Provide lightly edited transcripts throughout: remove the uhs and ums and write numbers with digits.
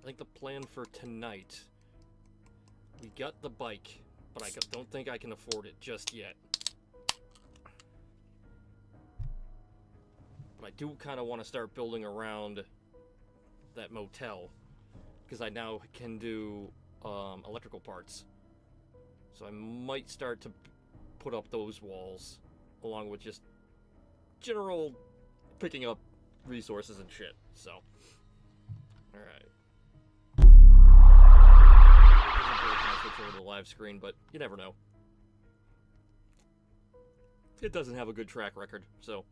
I think the plan for tonight, we got the bike, but I don't think I can afford it just yet. But I do kind of want to start building around that motel, because I now can do electrical parts. So I might start to put up those walls, along with just general picking up resources and shit. So, alright. Switch over to the live screen, but you never know. It doesn't have a good track record, so.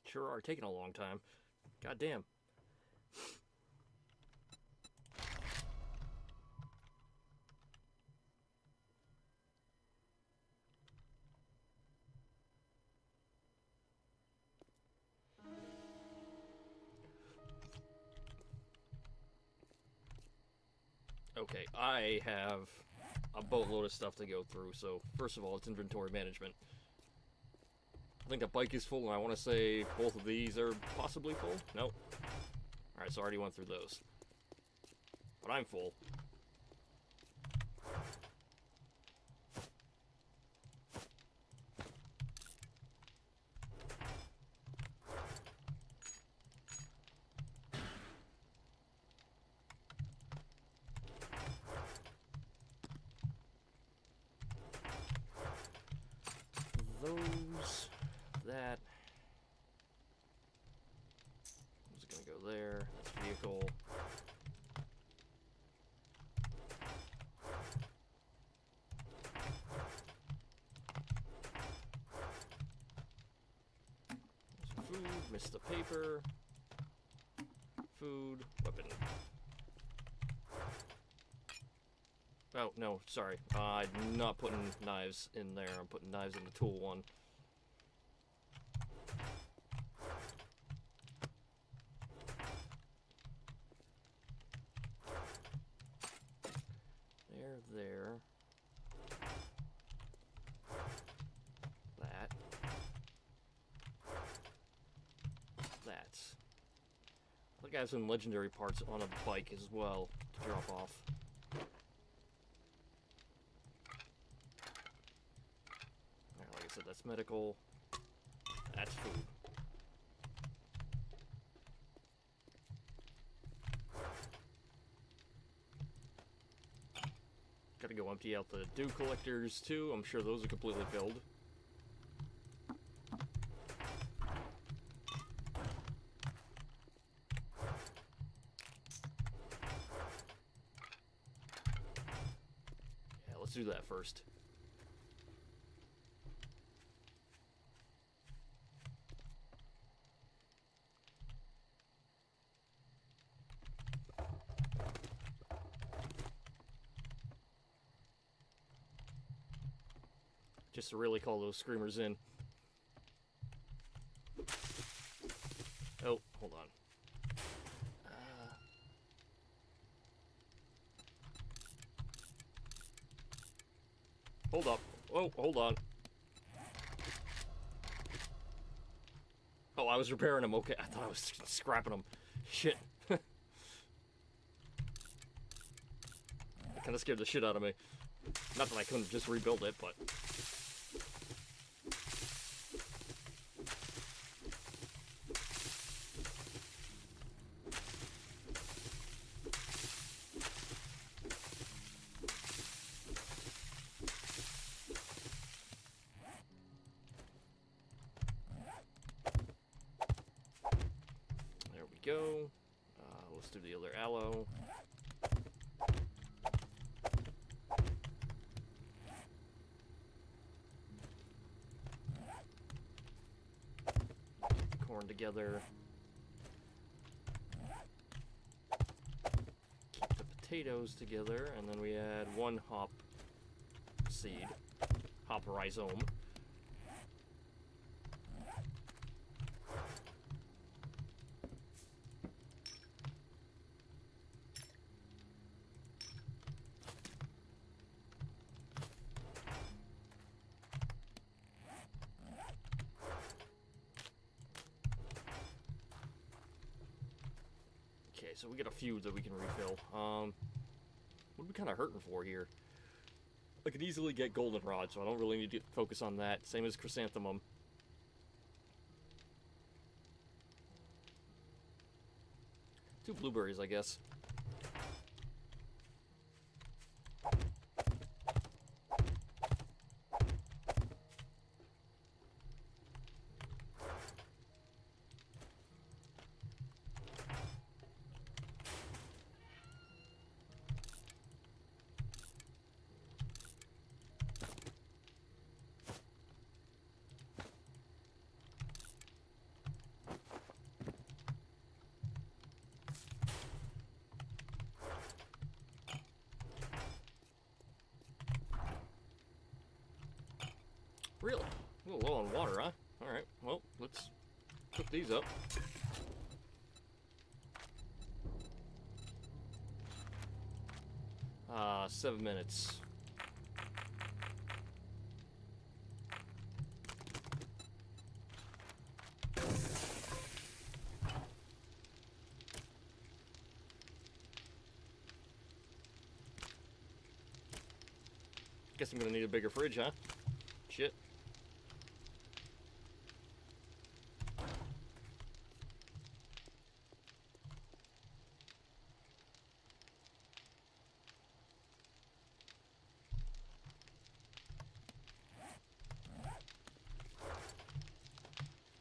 Sure are taking a long time. God damn. Okay, I have a boatload of stuff to go through, so first of all, it's inventory management. I think the bike is full, and I want to say both of these are possibly full? Nope. Alright, so I already went through those. But I'm full. Those, that. Is gonna go there. That's vehicle. There's food, missed the paper. Food, weapon. Oh, no, sorry. I'm not putting knives in there. I'm putting knives in the tool one. There. That. That. I think I have some legendary parts on a bike as well to drop off. Like I said, that's medical. That's food. Gotta go empty out the dew collectors too. I'm sure those are completely filled. Yeah, let's do that first. Just to really call those screamers in. Oh, hold on. Hold up. Oh, hold on. Oh, I was repairing them. Okay, I thought I was scrapping them. Shit. That kind of scared the shit out of me. Not that I couldn't just rebuild it, but... go. Let's do the other aloe. Get the corn together. Keep the potatoes together, and then we add 1 hop seed, hop rhizome. Okay, so we got a few that we can refill. What are we kind of hurting for here? I could easily get goldenrod, so I don't really need to focus on that. Same as chrysanthemum. 2 blueberries, I guess. Really? A little low on water, huh? Alright, well, let's cook these up. Ah, 7 minutes. Guess I'm gonna need a bigger fridge, huh? Shit.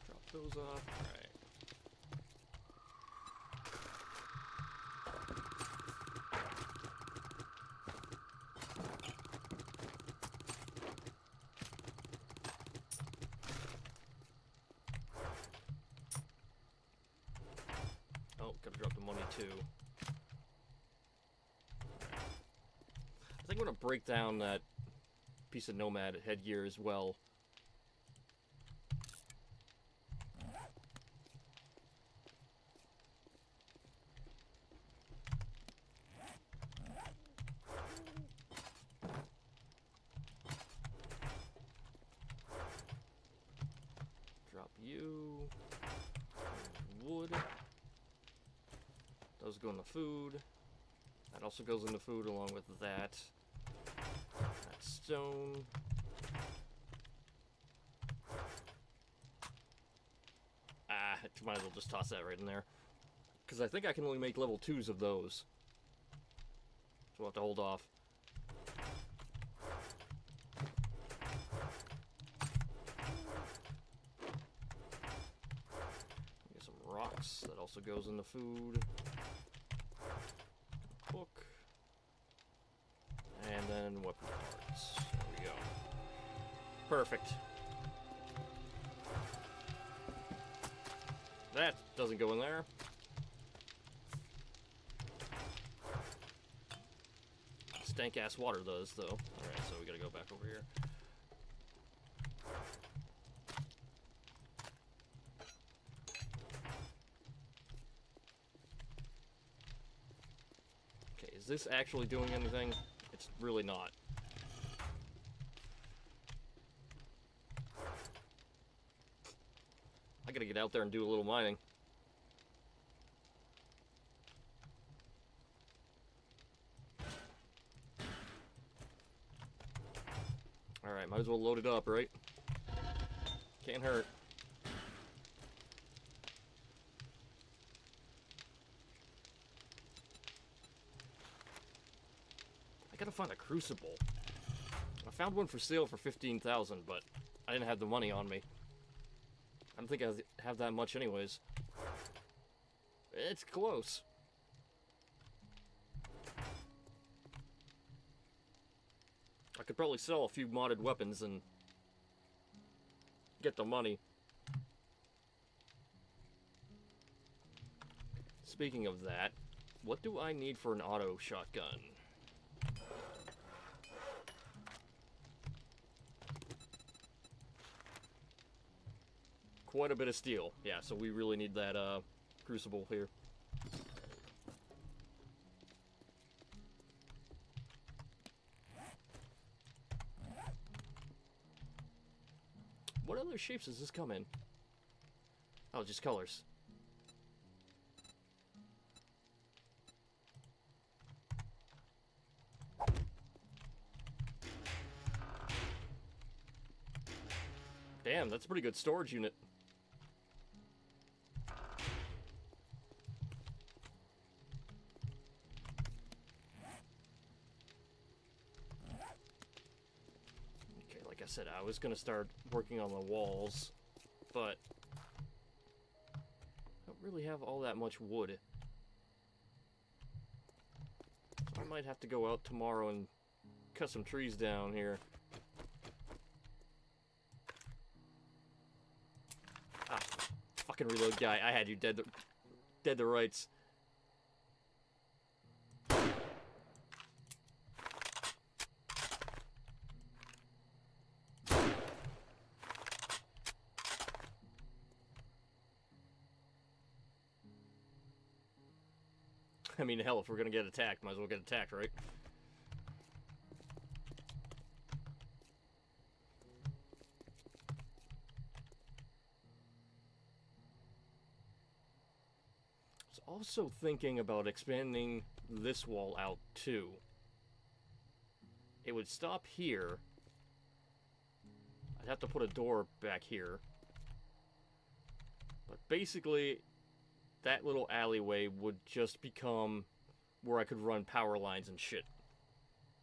Drop those off. Alright. Oh, gotta drop the money too. I think I'm gonna break down that piece of nomad headgear as well. Drop you. Wood. Those go in the food. That also goes in the food along with that. That stone. Might as well just toss that right in there. Because I think I can only make level 2s of those. So we'll have to hold off. Get some rocks. That also goes in the food. Book. And then weapon parts. There we go. Perfect. That doesn't go in there. Stank-ass water does, though. Alright, so we gotta go back over here. Okay, is this actually doing anything? It's really not. I gotta get out there and do a little mining. Alright, might as well load it up, right? Can't hurt. I gotta find a crucible. I found one for sale for 15,000, but I didn't have the money on me. I don't think I have that much anyways. It's close. I could probably sell a few modded weapons and get the money. Speaking of that, what do I need for an auto shotgun? Quite a bit of steel. Yeah, so we really need that crucible here. What other shapes does this come in? Oh, just colors. Damn, that's a pretty good storage unit. Okay, like I said, I was gonna start working on the walls, but I don't really have all that much wood. So I might have to go out tomorrow and cut some trees down here. Ah, fucking reload guy. I had you dead to rights. I mean, hell, if we're gonna get attacked, might as well get attacked, right? I was also thinking about expanding this wall out, too. It would stop here. I'd have to put a door back here. But basically, that little alleyway would just become where I could run power lines and shit.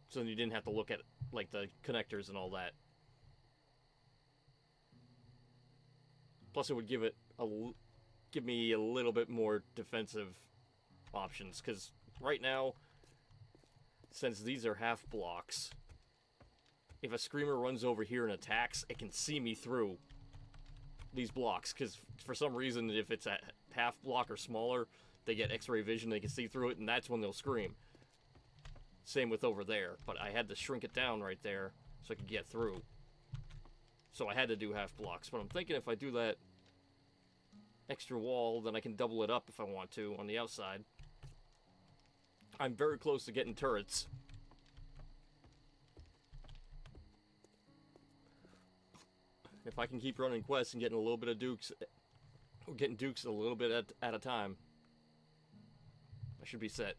So then you didn't have to look at, like, the connectors and all that. Plus, it would give me a little bit more defensive options, because right now, since these are half blocks, if a screamer runs over here and attacks, it can see me through these blocks, because for some reason, if it's a half block or smaller, they get x-ray vision, they can see through it, and that's when they'll scream. Same with over there, but I had to shrink it down right there so I could get through. So I had to do half blocks, but I'm thinking if I do that extra wall, then I can double it up if I want to on the outside. I'm very close to getting turrets. If I can keep running quests and getting a little bit of dukes, or getting dukes a little bit at a time, I should be set.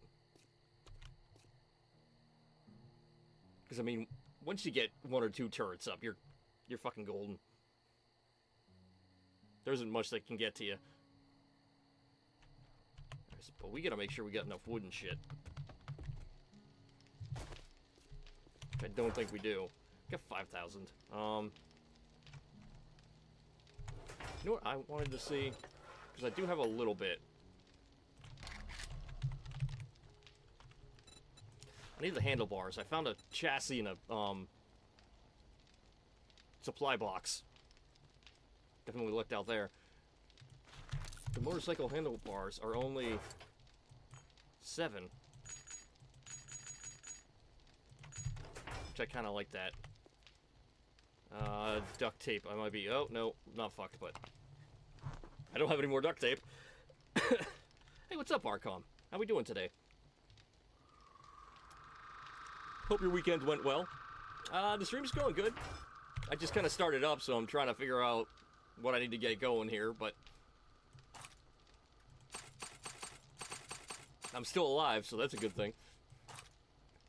Because I mean, once you get 1 or 2 turrets up, you're fucking golden. There isn't much that can get to you. But we gotta make sure we got enough wood and shit. I don't think we do. Got 5,000. You know what I wanted to see? Because I do have a little bit. I need the handlebars. I found a chassis in a supply box. Definitely looked out there. The motorcycle handlebars are only 7. Which I kind of like that. Duct tape. I might be... Oh, no. Not fucked, but... I don't have any more duct tape. Hey, what's up, Archon? How we doing today? Hope your weekend went well. The stream's going good. I just kind of started up, so I'm trying to figure out what I need to get going here, but... I'm still alive, so that's a good thing.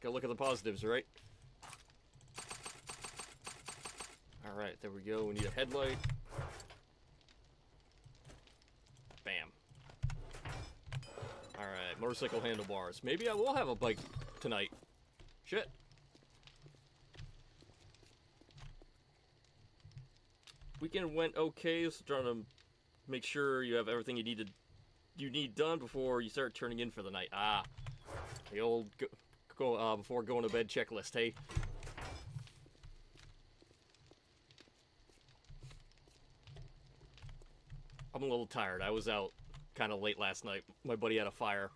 Gotta look at the positives, right? Alright, there we go. We need a headlight. Bam. Alright, motorcycle handlebars. Maybe I will have a bike tonight. Shit. Weekend went okay, so trying to make sure you have everything you need to you need done before you start turning in for the night? Ah, the old before going to bed checklist, hey? I'm a little tired. I was out kind of late last night. My buddy had a fire.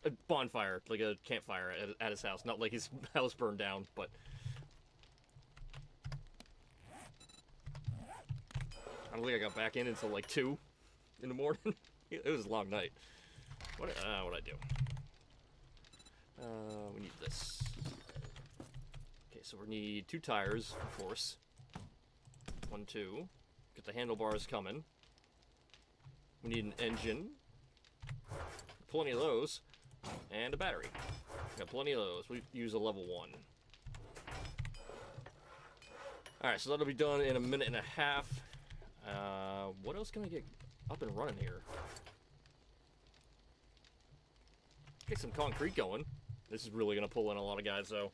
A bonfire, like a campfire at his house. Not like his house burned down, but... I don't think I got back in until like 2 in the morning. It was a long night. What'd I do? We need this. Okay, so we need 2 tires, of course. 1, 2. Get the handlebars coming. We need an engine. Plenty of those. And a battery. Got plenty of those. We use a level 1. Alright, so that'll be done in a minute and a half. What else can I get up and running here? Get some concrete going. This is really going to pull in a lot of guys, though.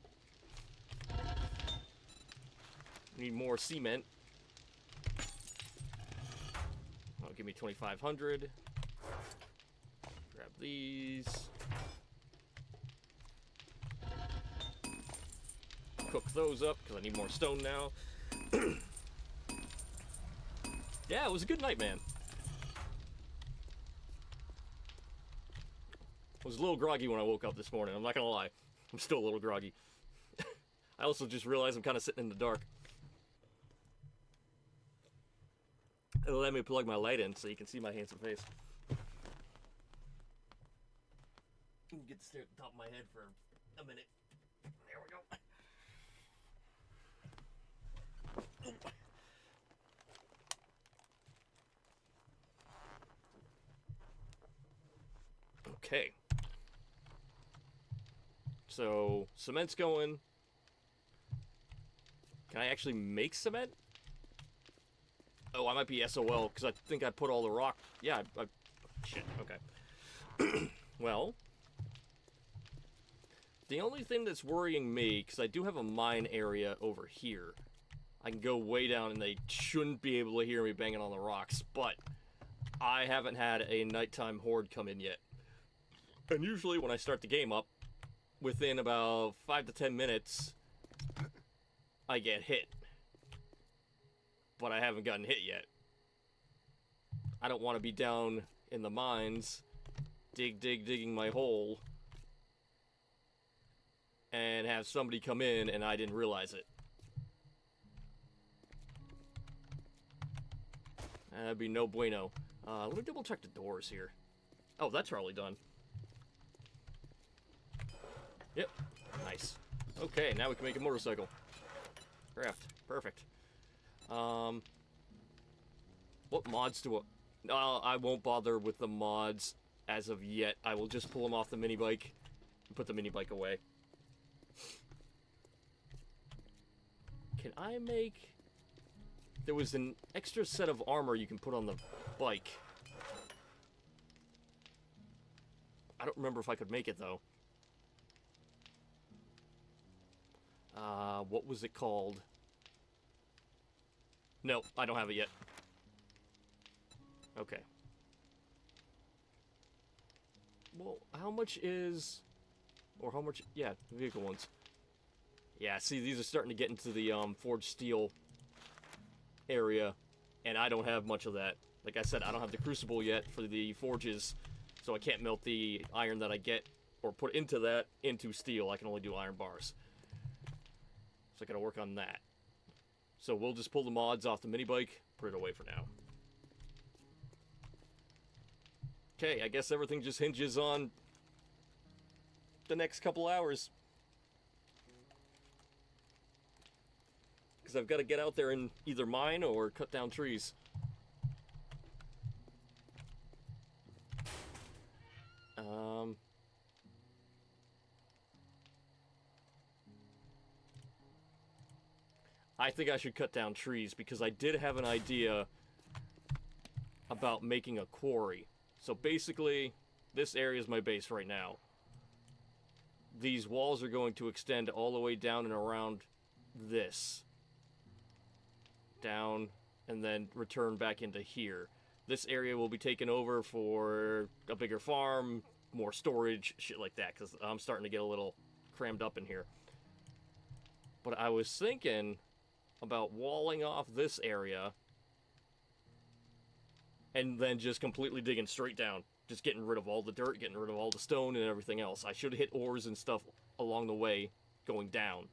Need more cement. Oh, give me 2,500. Grab these. Cook those up, because I need more stone now. Yeah, it was a good night, man. I was a little groggy when I woke up this morning, I'm not gonna lie. I'm still a little groggy. I also just realized I'm kind of sitting in the dark. It'll let me plug my light in so you can see my handsome face. You can get to stare at the top of my head for a minute. There we go. Okay. So, cement's going. Can I actually make cement? Oh, I might be SOL, because I think I put all the rock... Yeah, shit, okay. Well... The only thing that's worrying me, because I do have a mine area over here. I can go way down and they shouldn't be able to hear me banging on the rocks, but... I haven't had a nighttime horde come in yet. And usually when I start the game up, within about 5 to 10 minutes, I get hit. But I haven't gotten hit yet. I don't want to be down in the mines, digging my hole, and have somebody come in and I didn't realize it. That'd be no bueno. Let me double check the doors here. Oh, that's probably done. Yep. Nice. Okay, now we can make a motorcycle. Craft. Perfect. What mods do I won't bother with the mods as of yet. I will just pull them off the mini bike and put the mini bike away. Can I make... There was an extra set of armor you can put on the bike. I don't remember if I could make it, though. What was it called? No, I don't have it yet. Okay. Well, how much is... Or how much... Yeah, vehicle ones. Yeah, see, these are starting to get into the, forged steel area, and I don't have much of that. Like I said, I don't have the crucible yet for the forges, so I can't melt the iron that I get, or put into that, into steel. I can only do iron bars. So I gotta work on that. So we'll just pull the mods off the mini bike, put it away for now. Okay, I guess everything just hinges on the next couple hours. Because I've got to get out there and either mine or cut down trees. I think I should cut down trees because I did have an idea about making a quarry. So basically, this area is my base right now. These walls are going to extend all the way down and around this. Down, and then return back into here. this area will be taken over for a bigger farm, more storage, shit like that, because I'm starting to get a little crammed up in here. But I was thinking about walling off this area and then just completely digging straight down. Just getting rid of all the dirt, getting rid of all the stone and everything else. I should hit ores and stuff along the way going down.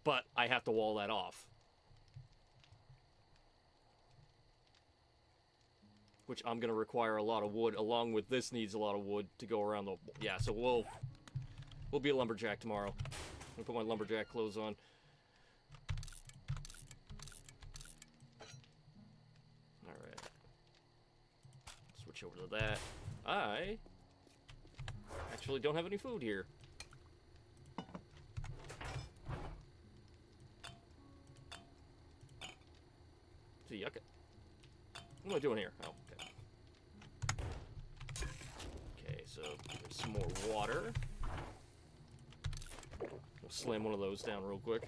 But I have to wall that off. Which I'm going to require a lot of wood, along with this needs a lot of wood to go around the... Yeah, so we'll be a lumberjack tomorrow. I'm going to put my lumberjack clothes on. Alright. Switch over to that. I actually don't have any food here. See, okay. What am I doing here? Oh, okay. Okay, so there's some more water. We'll slam one of those down real quick.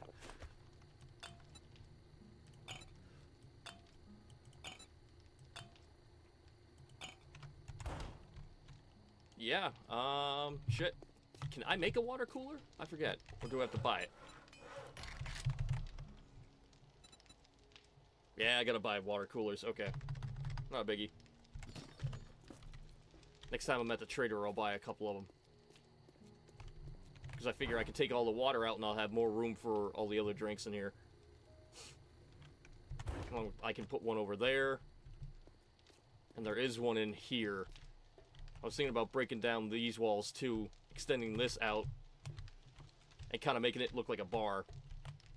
Yeah, shit. Can I make a water cooler? I forget. Or do I have to buy it? Yeah, I gotta buy water coolers. Okay. Not a biggie. Next time I'm at the trader, I'll buy a couple of them. Because I figure I can take all the water out and I'll have more room for all the other drinks in here. I can put one over there. And there is one in here. I was thinking about breaking down these walls too. Extending this out. And kind of making it look like a bar.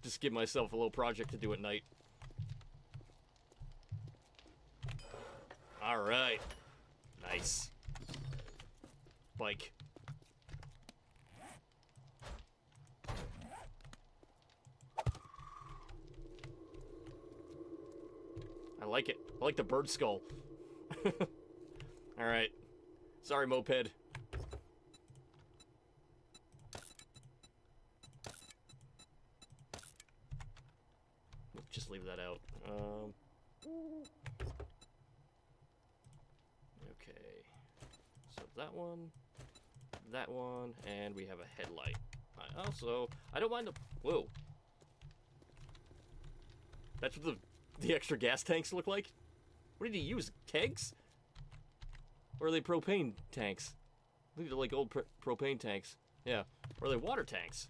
Just give myself a little project to do at night. Alright. Nice. Bike. I like it. I like the bird skull. Alright. Sorry, moped. Just leave that out. Okay. So that one, and we have a headlight. I don't mind the... Whoa. That's what the extra gas tanks look like? What did he use? Kegs? Or are they propane tanks? I think they're like old propane tanks. Yeah. Or are they water tanks?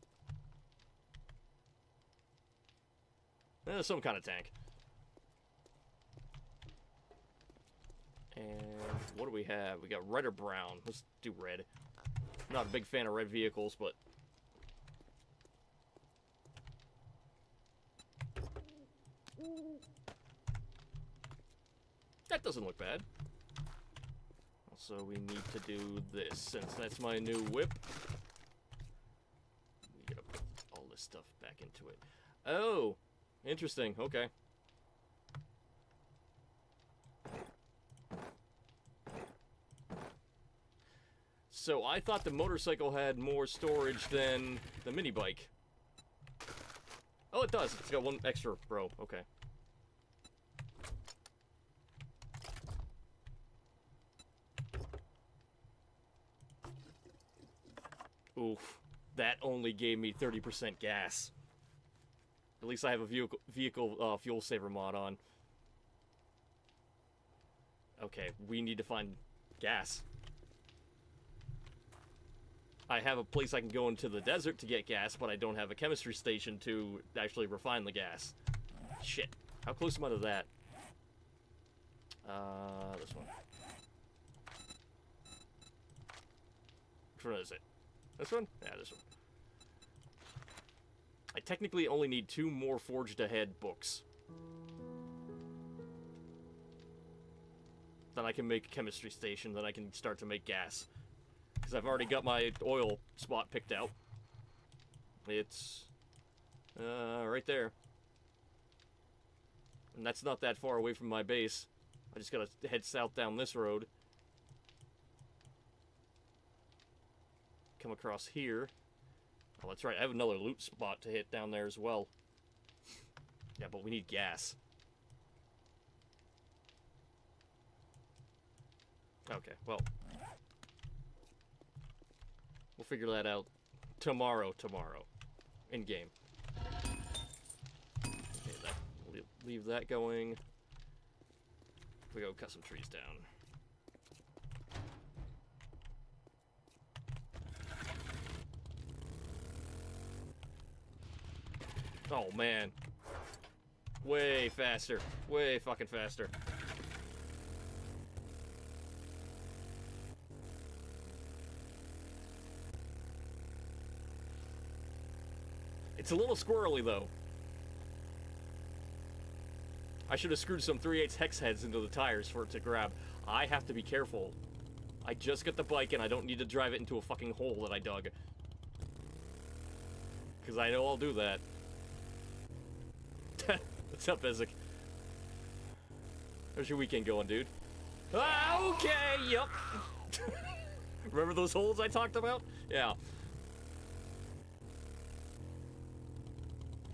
Some kind of tank. And what do we have? We got red or brown. Let's do red. Not a big fan of red vehicles, but... That doesn't look bad. Also, we need to do this, since that's my new whip. We gotta put all this stuff back into it. Oh! Interesting, okay. So, I thought the motorcycle had more storage than the mini bike. Oh, it does. It's got one extra row. Okay. Oof. That only gave me 30% gas. At least I have a vehicle fuel saver mod on. Okay, we need to find gas. I have a place I can go into the desert to get gas, but I don't have a chemistry station to actually refine the gas. Shit. How close am I to that? This one. Which one is it? This one? Yeah, this one. I technically only need 2 more Forged Ahead books. Then I can make a chemistry station, then I can start to make gas. Because I've already got my oil spot picked out. It's... right there. And that's not that far away from my base. I just gotta head south down this road. Come across here. Oh, that's right. I have another loot spot to hit down there as well. Yeah, but we need gas. Okay, well. We'll figure that out tomorrow. In game. Okay, leave that going. We go cut some trees down. Oh, man. Way faster. Way fucking faster. It's a little squirrely, though. I should have screwed some 3/8 hex heads into the tires for it to grab. I have to be careful. I just got the bike and I don't need to drive it into a fucking hole that I dug. Because I know I'll do that. What's up, Ezek? How's your weekend going, dude? Ah, okay, yep. Remember those holes I talked about? Yeah.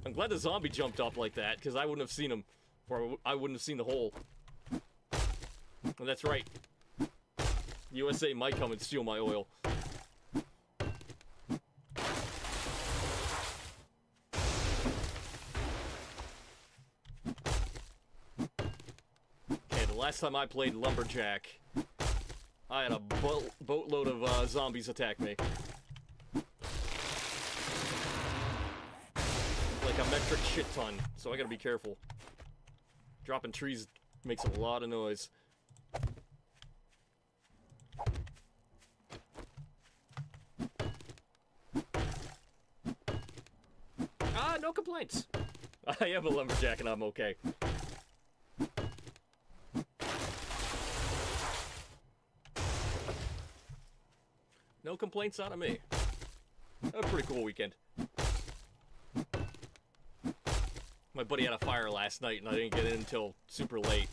I'm glad the zombie jumped up like that, because I wouldn't have seen him. Or I wouldn't have seen the hole. And that's right. USA might come and steal my oil. Okay, the last time I played Lumberjack, I had a boatload of zombies attack me. Like a metric shit ton, so I gotta be careful. Dropping trees makes a lot of noise. Ah, no complaints. I am a lumberjack and I'm okay. No complaints out of me. A pretty cool weekend. My buddy had a fire last night, and I didn't get in until super late.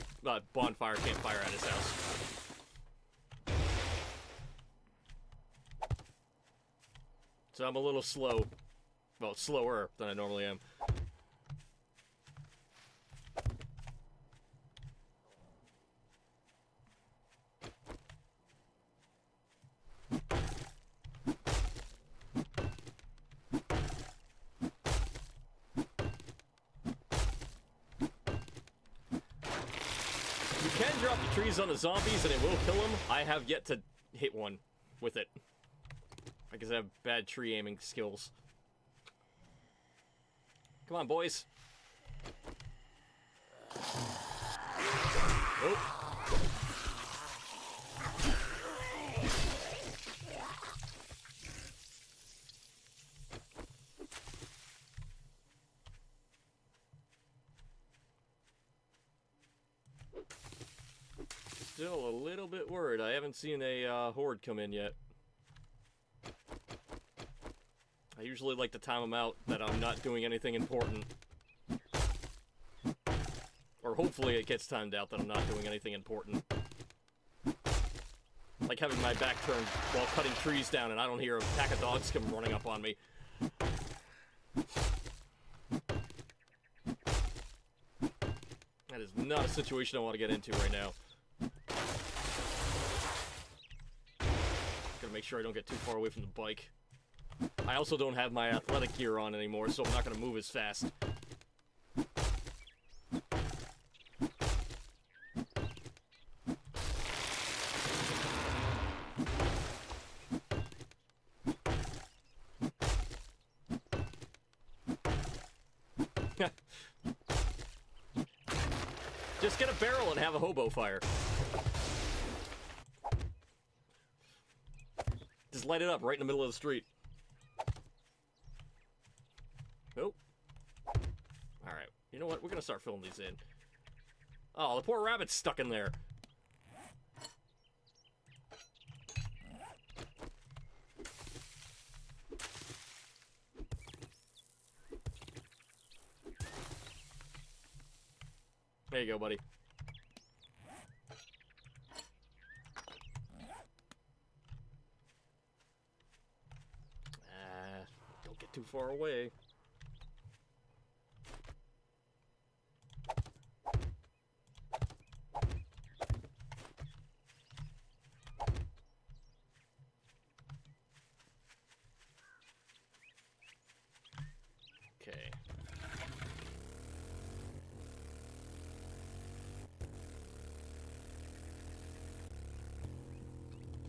Bonfire, campfire at his house. So I'm a little slow. Well, slower than I normally am. Drop the trees on the zombies and it will kill them. I have yet to hit one with it. I guess I have bad tree aiming skills. Come on, boys. Oh. Still a little bit worried. I haven't seen a horde come in yet. I usually like to time them out that I'm not doing anything important. Or hopefully it gets timed out that I'm not doing anything important. Like having my back turned while cutting trees down and I don't hear a pack of dogs come running up on me. That is not a situation I want to get into right now. Gotta make sure I don't get too far away from the bike. I also don't have my athletic gear on anymore, so I'm not gonna move as fast. Just get a barrel and have a hobo fire. Just light it up right in the middle of the street. Nope. Alright, you know what? We're gonna start filling these in. Oh, the poor rabbit's stuck in there. There you go, buddy. Don't get too far away.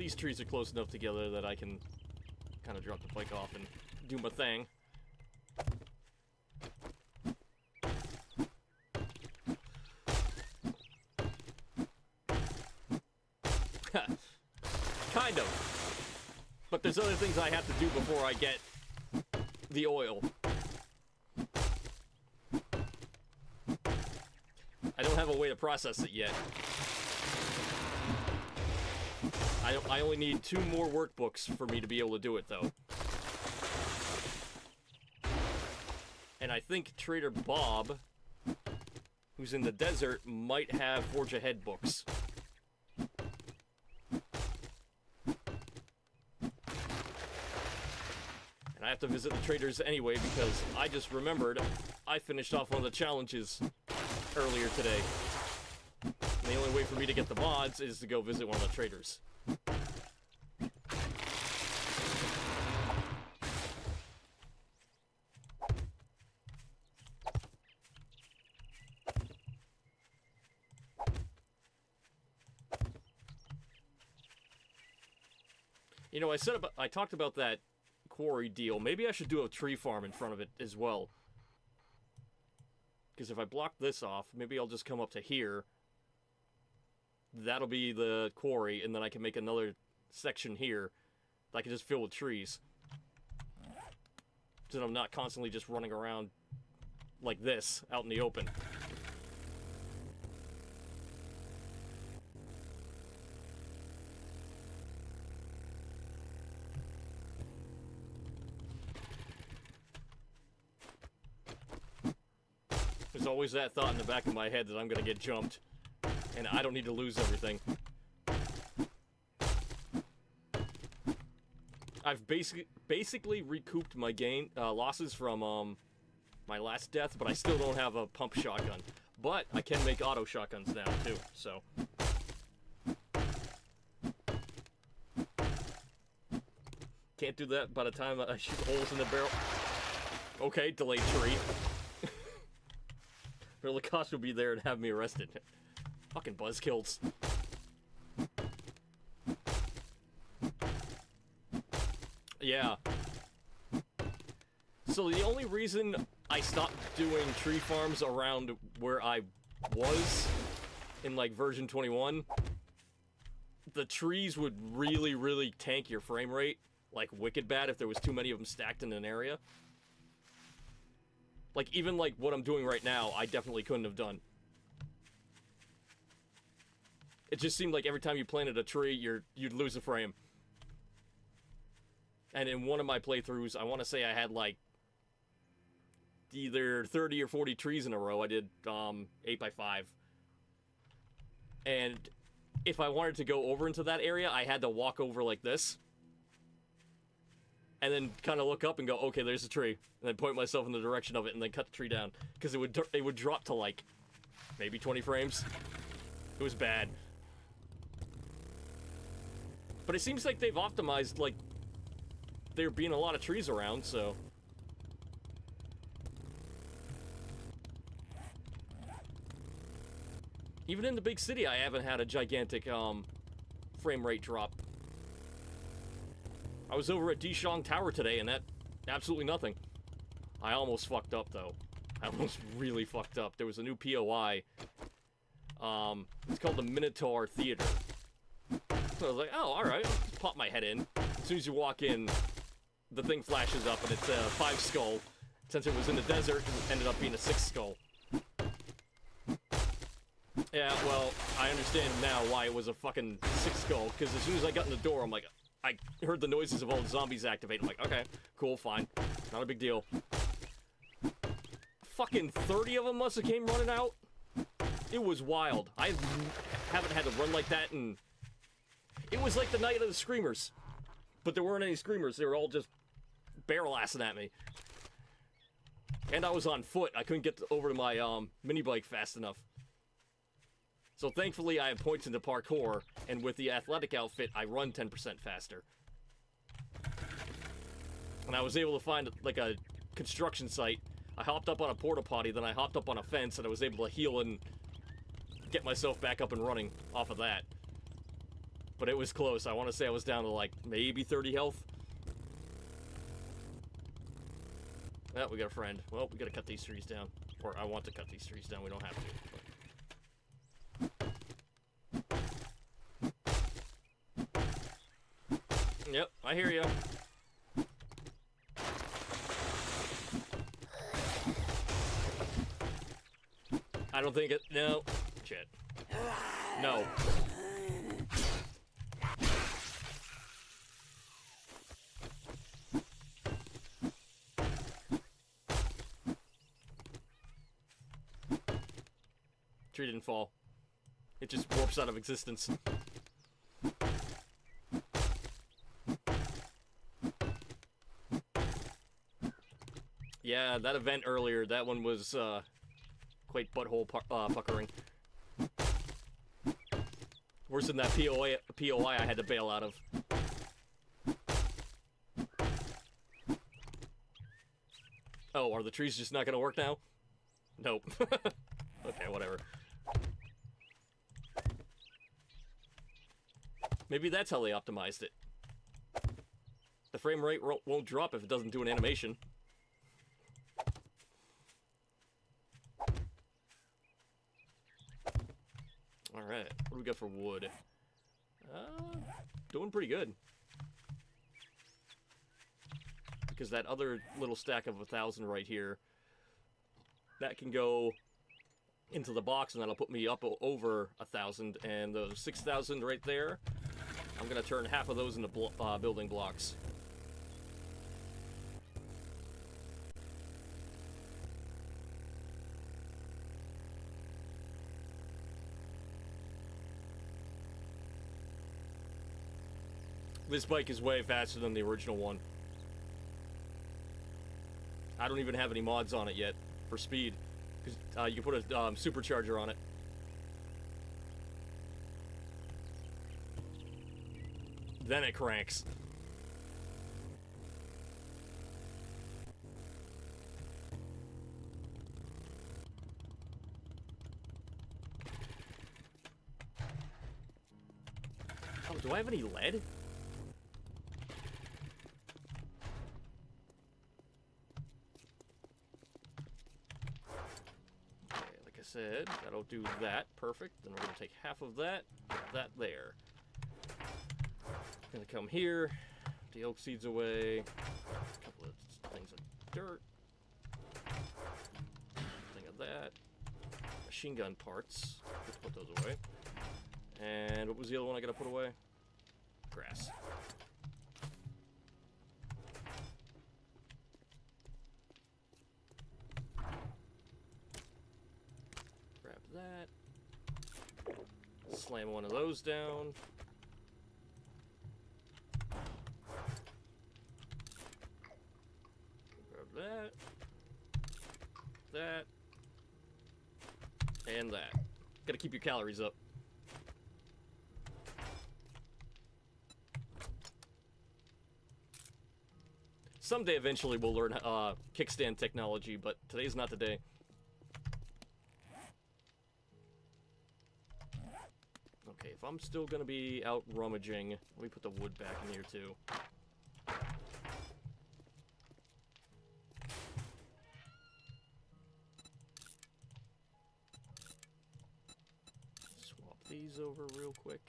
these trees are close enough together that I can kind of drop the bike off and do my thing. Kind of. But there's other things I have to do before I get the oil. I don't have a way to process it yet. I only need 2 more workbooks for me to be able to do it, though. And I think Trader Bob, who's in the desert, might have Forge Ahead books. And I have to visit the traders anyway because I just remembered I finished off one of the challenges earlier today. And the only way for me to get the mods is to go visit one of the traders. You know, I talked about that quarry deal. Maybe I should do a tree farm in front of it as well. Because if I block this off, maybe I'll just come up to here. That'll be the quarry, and then I can make another section here that I can just fill with trees. So that I'm not constantly just running around like this, out in the open. There's always that thought in the back of my head that I'm gonna get jumped. And I don't need to lose everything. I've basically recouped my losses from my last death, but I still don't have a pump shotgun. But I can make auto shotguns now too, so. Can't do that by the time I shoot holes in the barrel. Okay, delayed tree. But Lacoste will be there and have me arrested. Fucking buzzkills. Yeah. So the only reason I stopped doing tree farms around where I was in like version 21, the trees would really, really tank your frame rate, like wicked bad if there was too many of them stacked in an area. Like even like what I'm doing right now, I definitely couldn't have done. It just seemed like every time you planted a tree, you'd lose a frame. And in one of my playthroughs, I want to say I had like either 30 or 40 trees in a row. I did 8x5. And if I wanted to go over into that area, I had to walk over like this. And then kind of look up and go, okay, there's a tree. And then point myself in the direction of it and then cut the tree down. Because it would drop to like maybe 20 frames. It was bad. But it seems like they've optimized, like, there being a lot of trees around, so. Even in the big city, I haven't had a gigantic, frame rate drop. I was over at Dishong Tower today, and that, absolutely nothing. I almost fucked up, though. I almost really fucked up. There was a new POI. It's called the Minotaur Theater. So I was like, oh, alright, I'll just pop my head in. As soon as you walk in, the thing flashes up and it's a 5 skull. Since it was in the desert, it ended up being a 6 skull. Yeah, well, I understand now why it was a fucking 6 skull, because as soon as I got in the door, I'm like, I heard the noises of all the zombies activate. I'm like, okay, cool, fine. Not a big deal. Fucking 30 of them must have came running out. It was wild. I haven't had to run like that in... It was like the night of the Screamers. But there weren't any Screamers. They were all just barrel-assing at me. And I was on foot. I couldn't get over to my mini-bike fast enough. So thankfully I have points into parkour, and with the athletic outfit, I run 10% faster. And I was able to find like a construction site. I hopped up on a porta potty, then I hopped up on a fence, and I was able to heal and get myself back up and running off of that. But it was close. I want to say I was down to like maybe 30 health. Oh, we got a friend. Well, we gotta cut these trees down. Or I want to cut these trees down. We don't have to. But... Yep, I hear you. I don't think it... No. Shit. No. Tree didn't fall. It just warps out of existence. Yeah, that event earlier, that one was quite butthole puckering. Worse than that POI I had to bail out of. Oh, are the trees just not gonna work now? Nope. Okay, whatever. Maybe that's how they optimized it. The frame rate won't drop if it doesn't do an animation. Alright, what do we got for wood? Doing pretty good. Because that other little stack of 1,000 right here, that can go into the box, and that'll put me up over 1,000, and those 6,000 right there, I'm gonna turn half of those into building blocks. This bike is way faster than the original one. I don't even have any mods on it yet for speed. Because you can put a supercharger on it. Then it cranks. Oh, do I have any lead? Said, that'll do that. Perfect. Then we're going to take half of that, put that there. Gonna come here, the oak seeds away, a couple of things of dirt, thing of that, machine gun parts, let's put those away. And what was the other one I gotta put away? Grass. That. Slam one of those down. Grab that. That. And that. Gotta keep your calories up. Someday eventually we'll learn kickstand technology, but today's not the day. Okay, if I'm still gonna be out rummaging, let me put the wood back in here too. Swap these over real quick.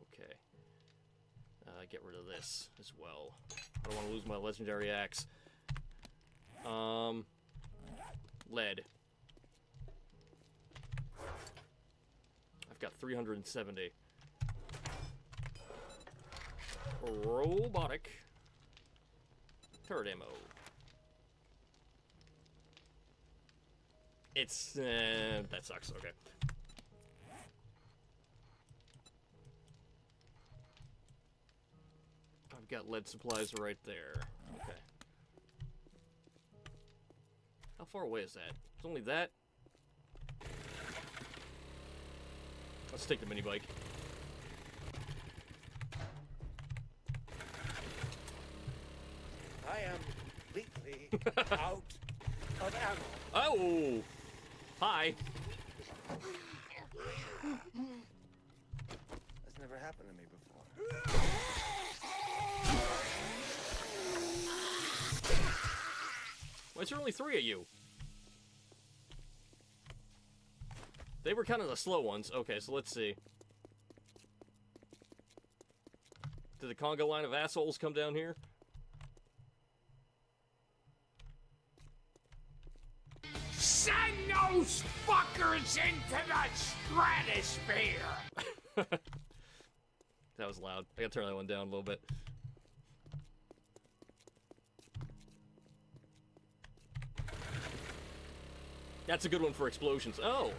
Okay. Get rid of this as well. I don't want to lose my legendary axe. Lead. I've got 370. Robotic. Turret ammo. It's, that sucks, okay. I've got lead supplies right there. Okay. How far away is that? It's only that? Let's take the mini bike. I am completely out of ammo. Oh! Hi. That's never happened to me before. Why is there only 3 of you? They were kind of the slow ones. Okay, so let's see. Did the conga line of assholes come down here? Send those fuckers into the stratosphere! That was loud. I gotta turn that one down a little bit. That's a good one for explosions. Oh!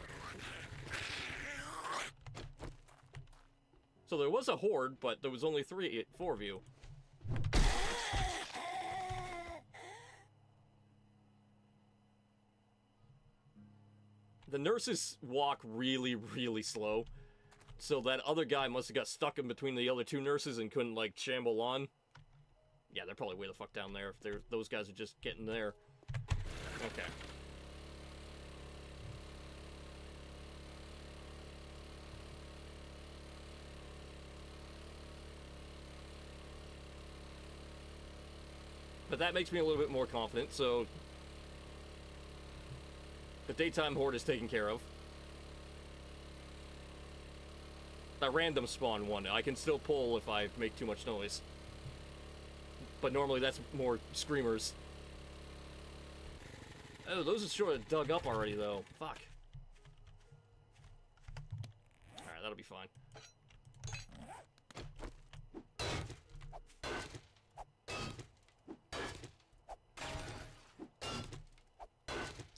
So there was a horde, but there was only 4 of you. The nurses walk really, really slow. So that other guy must have got stuck in between the other 2 nurses and couldn't, like, shamble on. Yeah, they're probably way the fuck down there if those guys are just getting there. Okay. But that makes me a little bit more confident, so... The daytime horde is taken care of. A random spawn one. I can still pull if I make too much noise. But normally that's more screamers. Oh, those are sort of dug up already, though. Fuck. Alright, that'll be fine.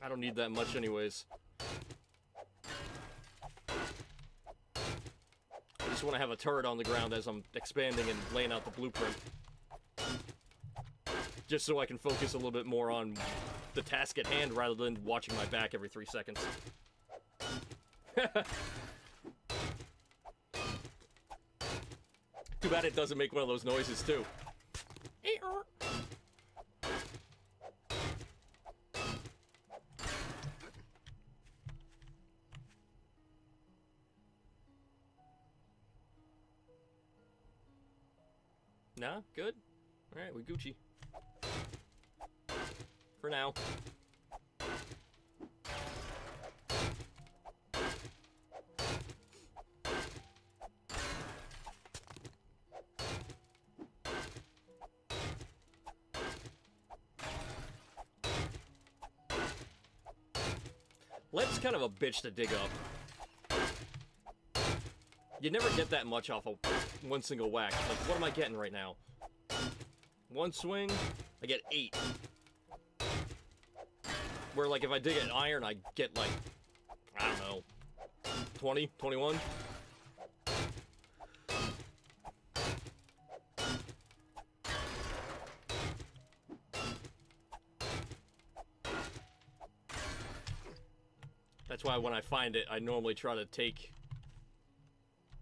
I don't need that much anyways. I just want to have a turret on the ground as I'm expanding and laying out the blueprint. Just so I can focus a little bit more on the task at hand rather than watching my back every 3 seconds. Too bad it doesn't make one of those noises too. Nah, good. Alright, we Gucci. For now. Lead's kind of a bitch to dig up. You never get that much off of one single whack. Like, what am I getting right now? One swing, I get 8. Where, like, if I dig at iron, I get, like, I don't know, 20, 21? That's why when I find it, I normally try to take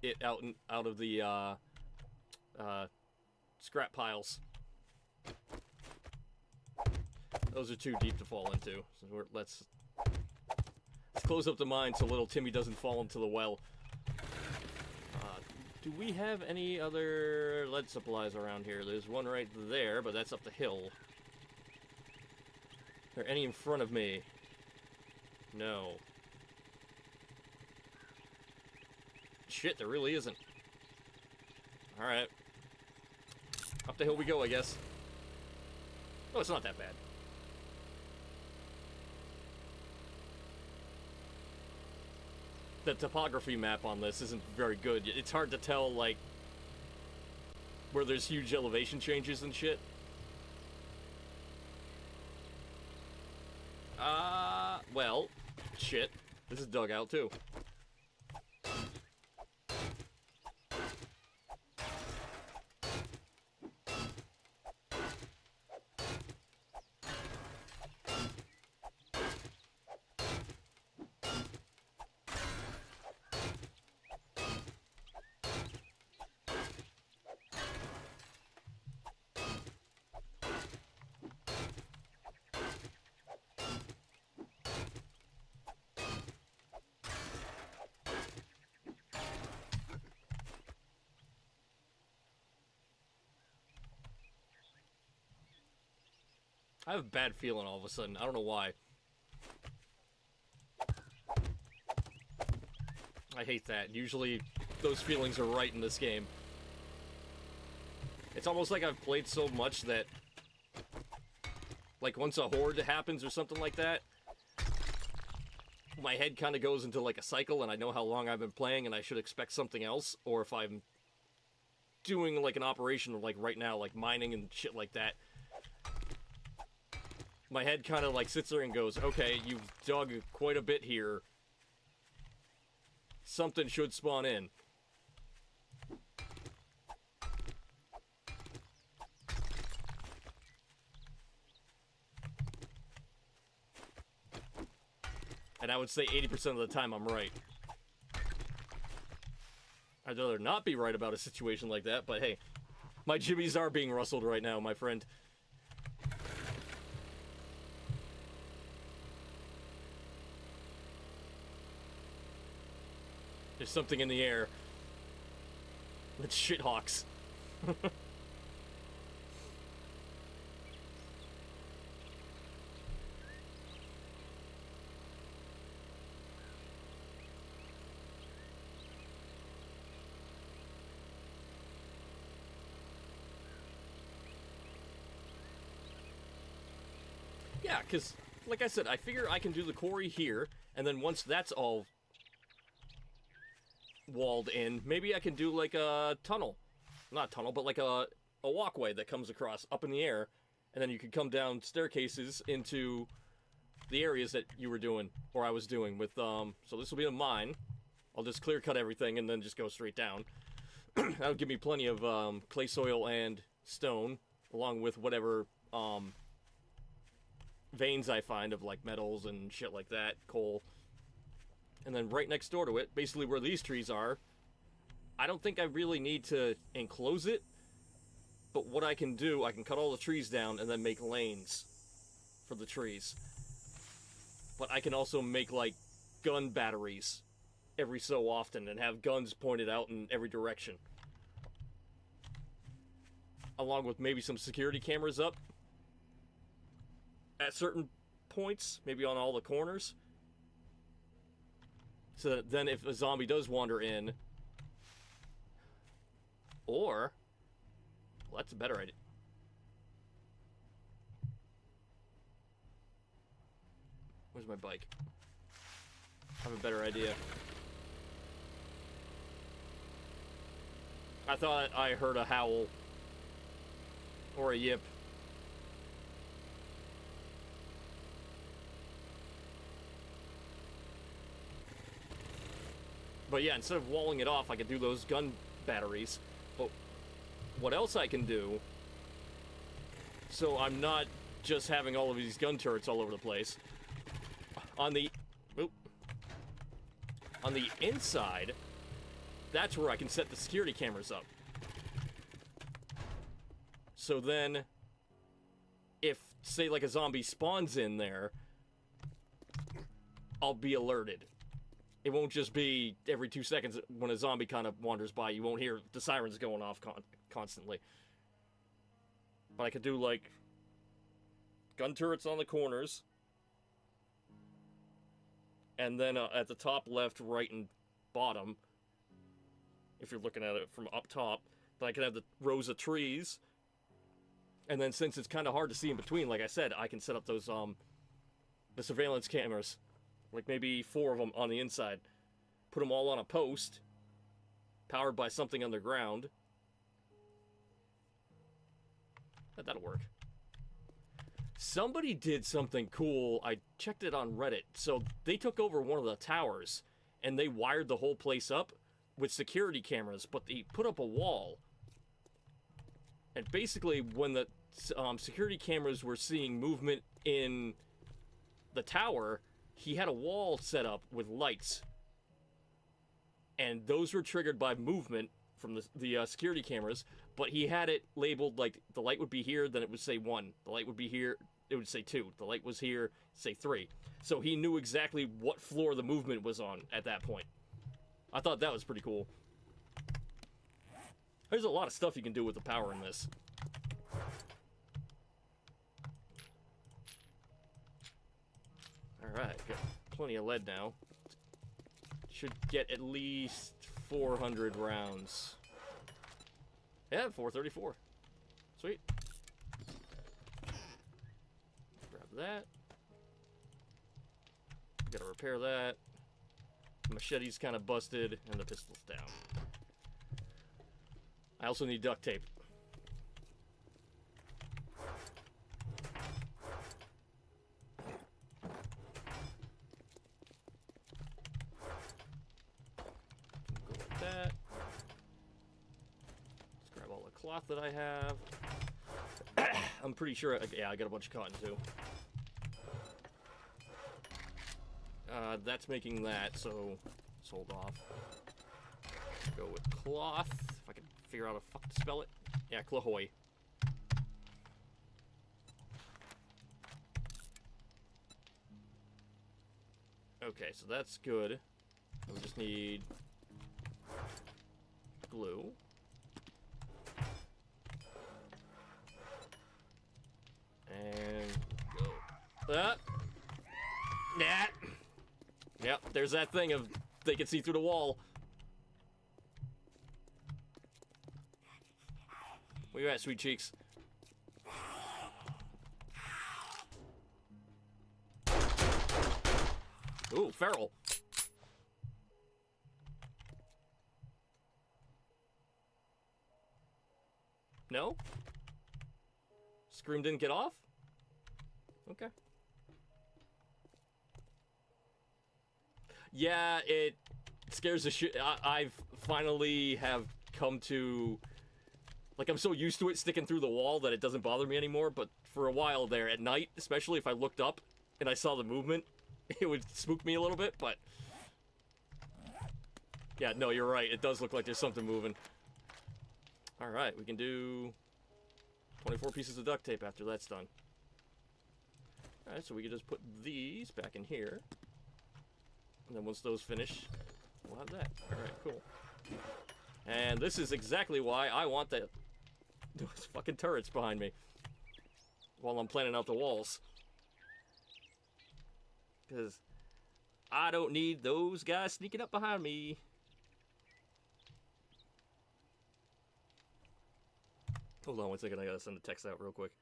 it out of the scrap piles. Those are too deep to fall into. So let's close up the mine so little Timmy doesn't fall into the well. Do we have any other lead supplies around here? There's one right there, but that's up the hill. Are there any in front of me? No. Shit, there really isn't. Alright. Up the hill we go, I guess. Oh, it's not that bad. The topography map on this isn't very good. It's hard to tell, like, where there's huge elevation changes and shit. Well, shit. This is dug out, too. I have a bad feeling all of a sudden. I don't know why. I hate that. Usually, those feelings are right in this game. It's almost like I've played so much that, like, once a horde happens or something like that, my head kind of goes into, like, a cycle, and I know how long I've been playing, and I should expect something else, or if I'm doing, like, an operation, like, right now, like, mining and shit like that, my head kind of, like, sits there and goes, okay, you've dug quite a bit here. Something should spawn in. And I would say 80% of the time I'm right. I'd rather not be right about a situation like that, but hey, my jimmies are being rustled right now, my friend. There's something in the air. It's shithawks. Yeah, because, like I said, I figure I can do the quarry here, and then once that's all walled in, maybe I can do, like, a tunnel. Not a tunnel, but like a walkway that comes across up in the air, and then you can come down staircases into the areas that you were doing, or I was doing with, so this will be a mine. I'll just clear cut everything and then just go straight down. That'll give me plenty of, clay soil and stone, along with whatever, veins I find of, like, metals and shit like that, coal. And then right next door to it, basically where these trees are, I don't think I really need to enclose it, but what I can do, I can cut all the trees down and then make lanes for the trees. But I can also make, like, gun batteries every so often and have guns pointed out in every direction. Along with maybe some security cameras up at certain points, maybe on all the corners. So that then if a zombie does wander in, or, well, that's a better idea. Where's my bike? I have a better idea. I thought I heard a howl or a yip. But yeah, instead of walling it off, I could do those gun batteries. But what else I can do, so I'm not just having all of these gun turrets all over the place, on the inside, that's where I can set the security cameras up. So then, if, say, like a zombie spawns in there, I'll be alerted. It won't just be every 2 seconds when a zombie kind of wanders by. You won't hear the sirens going off constantly. But I could do, like, gun turrets on the corners. And then at the top left, right, and bottom, if you're looking at it from up top, then I can have the rows of trees. And then since it's kind of hard to see in between, like I said, I can set up those, the surveillance cameras. Like maybe 4 of them on the inside. Put them all on a post, powered by something underground. That'll work. Somebody did something cool. I checked it on Reddit. So they took over one of the towers, and they wired the whole place up with security cameras, but they put up a wall. And basically, when the security cameras were seeing movement in the tower, he had a wall set up with lights, and those were triggered by movement from the security cameras, but he had it labeled like the light would be here, then it would say 1. The light would be here, it would say 2. The light was here, say 3. So he knew exactly what floor the movement was on at that point. I thought that was pretty cool. There's a lot of stuff you can do with the power in this. Alright, got plenty of lead now. Should get at least 400 rounds. Yeah, 434. Sweet. Grab that. Gotta repair that. Machete's kind of busted, and the pistol's down. I also need duct tape. Go like that. Let's grab all the cloth that I have. I'm pretty sure, yeah, I got a bunch of cotton too. That's making that, so let's hold off. Go with cloth, if I can figure out how the fuck to spell it. Yeah, Clahoy. Okay, so that's good. We just need glue. And go. That. Yep, there's that thing of they can see through the wall. Where you at, sweet cheeks? Ooh, feral. No? Scream didn't get off? Okay. Yeah, it scares the shit. I've finally have come to, like, I'm so used to it sticking through the wall that it doesn't bother me anymore, but for a while there, at night, especially if I looked up and I saw the movement, it would spook me a little bit, but yeah, no, you're right. It does look like there's something moving. Alright, we can do 24 pieces of duct tape after that's done. Alright, so we can just put these back in here. And then once those finish, we'll have that. Alright, cool. And this is exactly why I want those fucking turrets behind me while I'm planning out the walls. Because I don't need those guys sneaking up behind me. Hold on one second, I gotta send a text out real quick.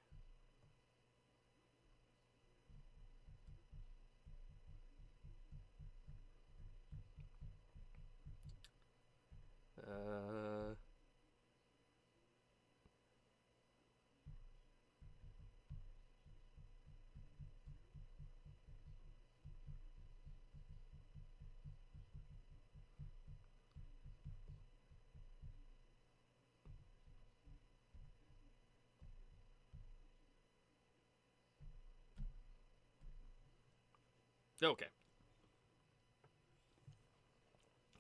Okay.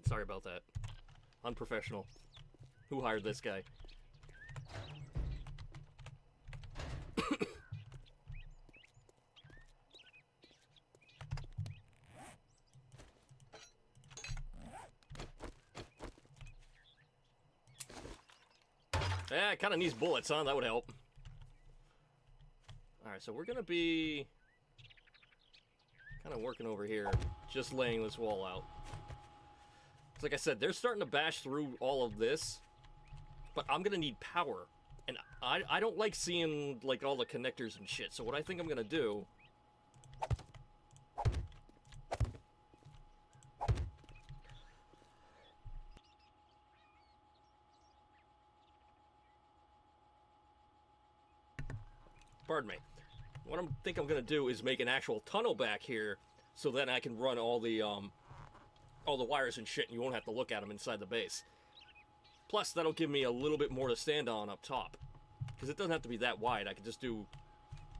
Sorry about that. Unprofessional. Who hired this guy? Yeah, it kind of needs bullets, huh? That would help. Alright, so we're gonna be kind of working over here, just laying this wall out. It's like I said, they're starting to bash through all of this, but I'm gonna need power. And I don't like seeing, like, all the connectors and shit, so what I think I'm gonna do... Pardon me. What I think I'm gonna do is make an actual tunnel back here, so then I can run all the wires and shit, and you won't have to look at them inside the base. Plus, that'll give me a little bit more to stand on up top. Because it doesn't have to be that wide. I can just do...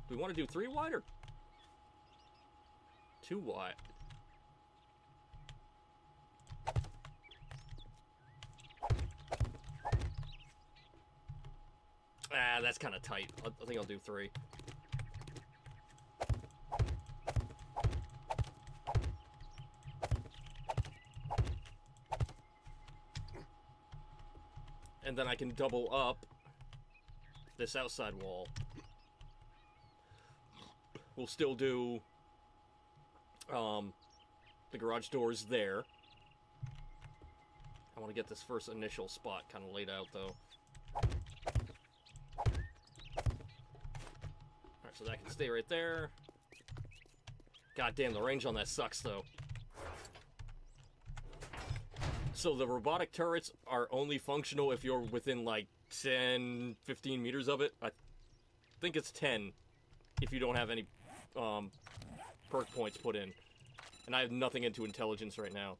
Do we want to do 3 wide or 2 wide? Ah, that's kind of tight. I think I'll do 3. And then I can double up this outside wall. We'll still do The garage door is there. I want to get this first initial spot kind of laid out, though. Alright, so that can stay right there. God damn, the range on that sucks, though. So the robotic turrets are only functional if you're within, like, 10, 15 meters of it. I think it's 10 if you don't have any perk points put in. And I have nothing into intelligence right now.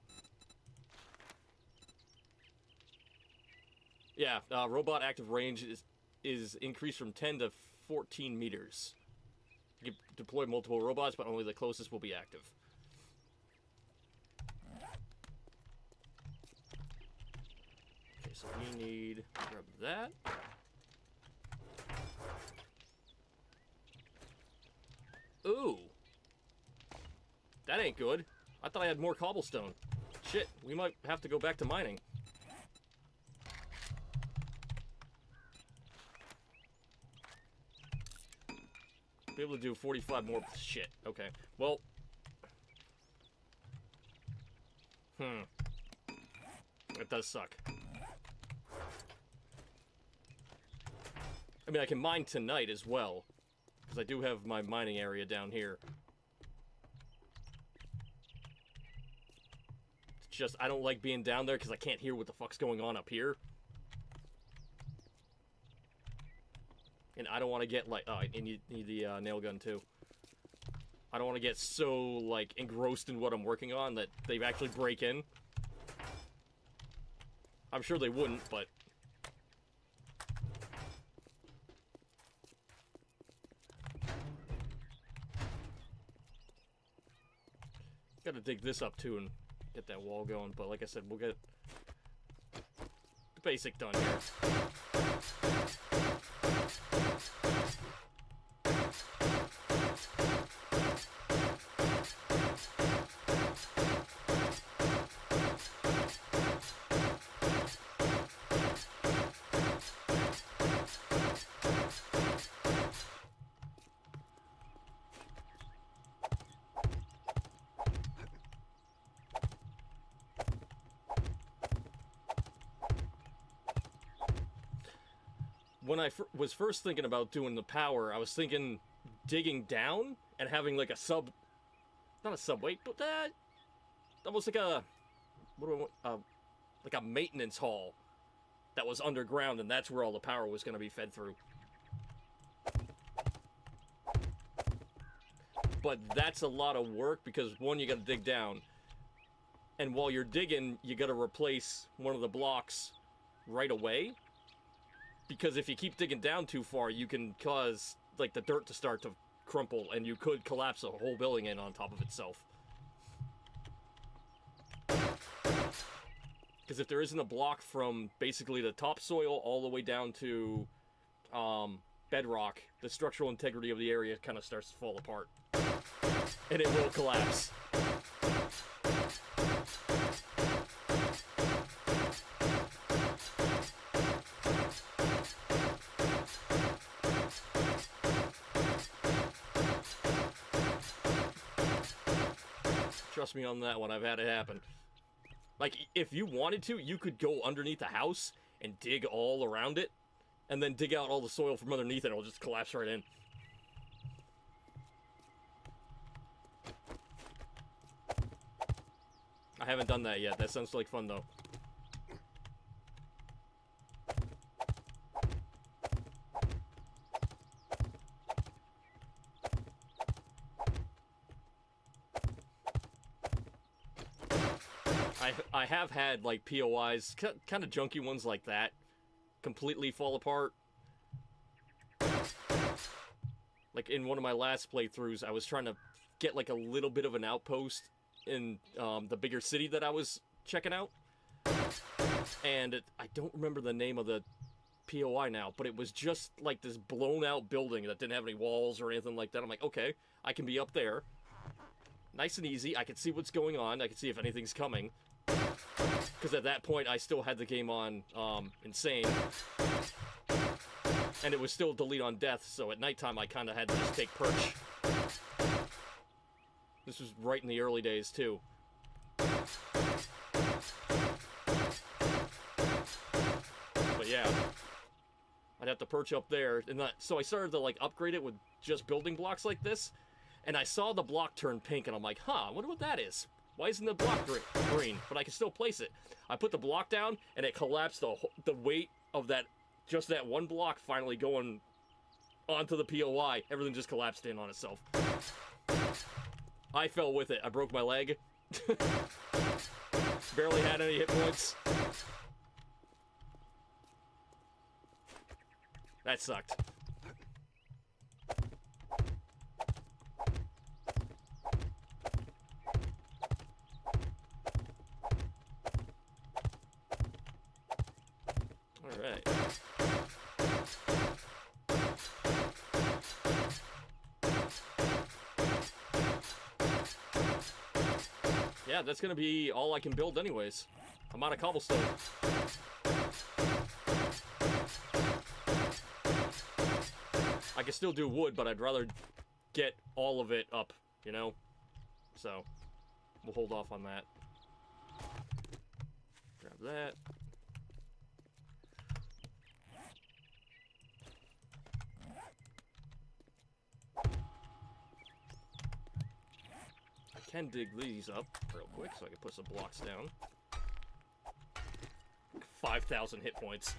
Yeah, robot active range is increased from 10 to 14 meters. You can deploy multiple robots, but only the closest will be active. Okay, so we need to grab that. Ooh. That ain't good. I thought I had more cobblestone. Shit, we might have to go back to mining. Be able to do 45 more. Shit. Okay. Well. It does suck. I mean, I can mine tonight as well. Because I do have my mining area down here. It's just, I don't like being down there because I can't hear what the fuck's going on up here. And I don't want to get, like, oh, I need the nail gun, too. I don't want to get so, like, engrossed in what I'm working on that they actually break in. I'm sure they wouldn't, but... Gotta dig this up, too, and get that wall going. But like I said, we'll get the basic done here. When I was first thinking about doing the power, I was thinking digging down and having like a not a subway, but almost like a, like a maintenance hall that was underground, and that's where all the power was going to be fed through. But that's a lot of work because, one, you got to dig down, and while you're digging, you got to replace one of the blocks right away. Because if you keep digging down too far, you can cause, like, the dirt to start to crumple, and you could collapse a whole building in on top of itself. Because if there isn't a block from basically the topsoil all the way down to bedrock, the structural integrity of the area kind of starts to fall apart. And it will collapse. Trust me on that one, I've had it happen. Like, if you wanted to, you could go underneath the house and dig all around it, and then dig out all the soil from underneath it, and it'll just collapse right in. I haven't done that yet. That sounds like fun, though. I have had, like, POIs, kind of junky ones like that, completely fall apart. Like, in one of my last playthroughs, I was trying to get, like, a little bit of an outpost in the bigger city that I was checking out. And I don't remember the name of the POI now, but it was just, like, this blown-out building that didn't have any walls or anything like that. I'm like, okay, I can be up there. Nice and easy. I can see what's going on. I can see if anything's coming. Because at that point, I still had the game on Insane. And it was still delete on death, so at nighttime I kind of had to just take perch. This was right in the early days, too. But yeah. I'd have to perch up there, and so I started to, like, upgrade it with just building blocks like this, and I saw the block turn pink, and I'm like, huh, I wonder what that is. Why isn't the block green? But I can still place it. I put the block down, and it collapsed the weight of just that one block finally going onto the POI. Everything just collapsed in on itself. I fell with it. I broke my leg. Barely had any hit points. That sucked. Alright. Yeah, that's gonna be all I can build anyways. I'm out of cobblestone. I can still do wood, but I'd rather get all of it up, you know? So, we'll hold off on that. Grab that. I can dig these up real quick so I can put some blocks down. 5,000 hit points.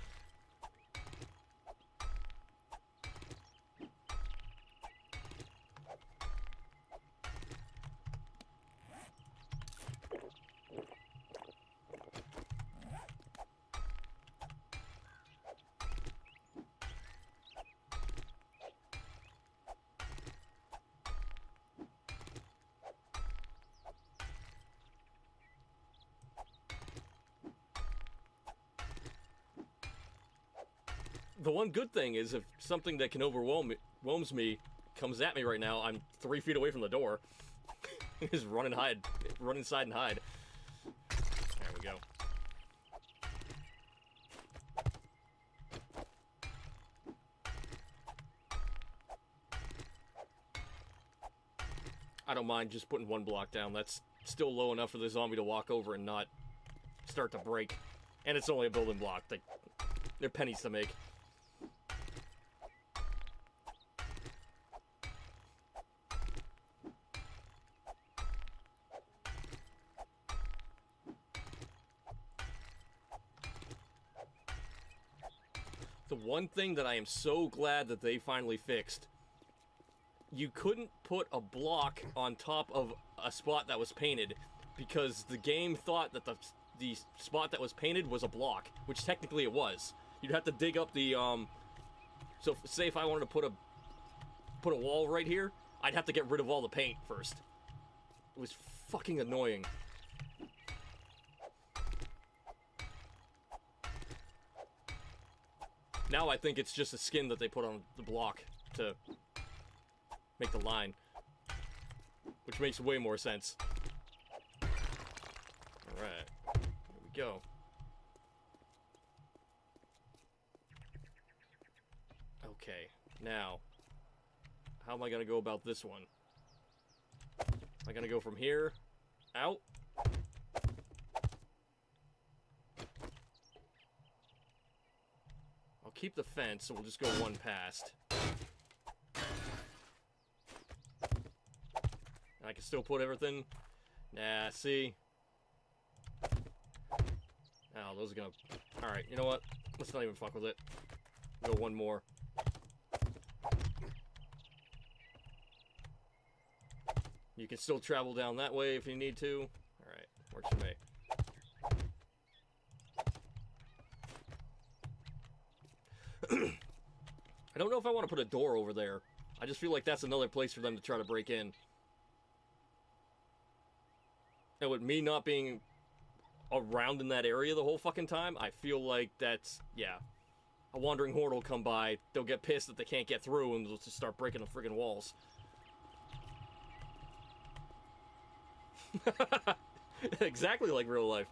The one good thing is if something that can overwhelms me comes at me right now, I'm 3 feet away from the door. Just run and hide. Run inside and hide. There we go. I don't mind just putting one block down. That's still low enough for the zombie to walk over and not start to break. And it's only a building block. They're pennies to make. The one thing that I am so glad that they finally fixed, you couldn't put a block on top of a spot that was painted because the game thought that the spot that was painted was a block, which technically it was. You'd have to dig up the so say if I wanted to put a wall right here, I'd have to get rid of all the paint first. It was fucking annoying. Now I think it's just a skin that they put on the block to make the line, which makes way more sense. Alright, here we go. Okay, now, how am I gonna go about this one? Am I gonna go from here, out? I'll keep the fence, so we'll just go one past. I can still put everything. Nah, see? Oh, those are gonna... Alright, you know what? Let's not even fuck with it. Go one more. You can still travel down that way if you need to. Alright, works for me. I don't know if I want to put a door over there. I just feel like that's another place for them to try to break in. And with me not being around in that area the whole fucking time, I feel like that's, yeah. A wandering horde will come by, they'll get pissed that they can't get through, and they'll just start breaking the friggin' walls. Exactly like real life.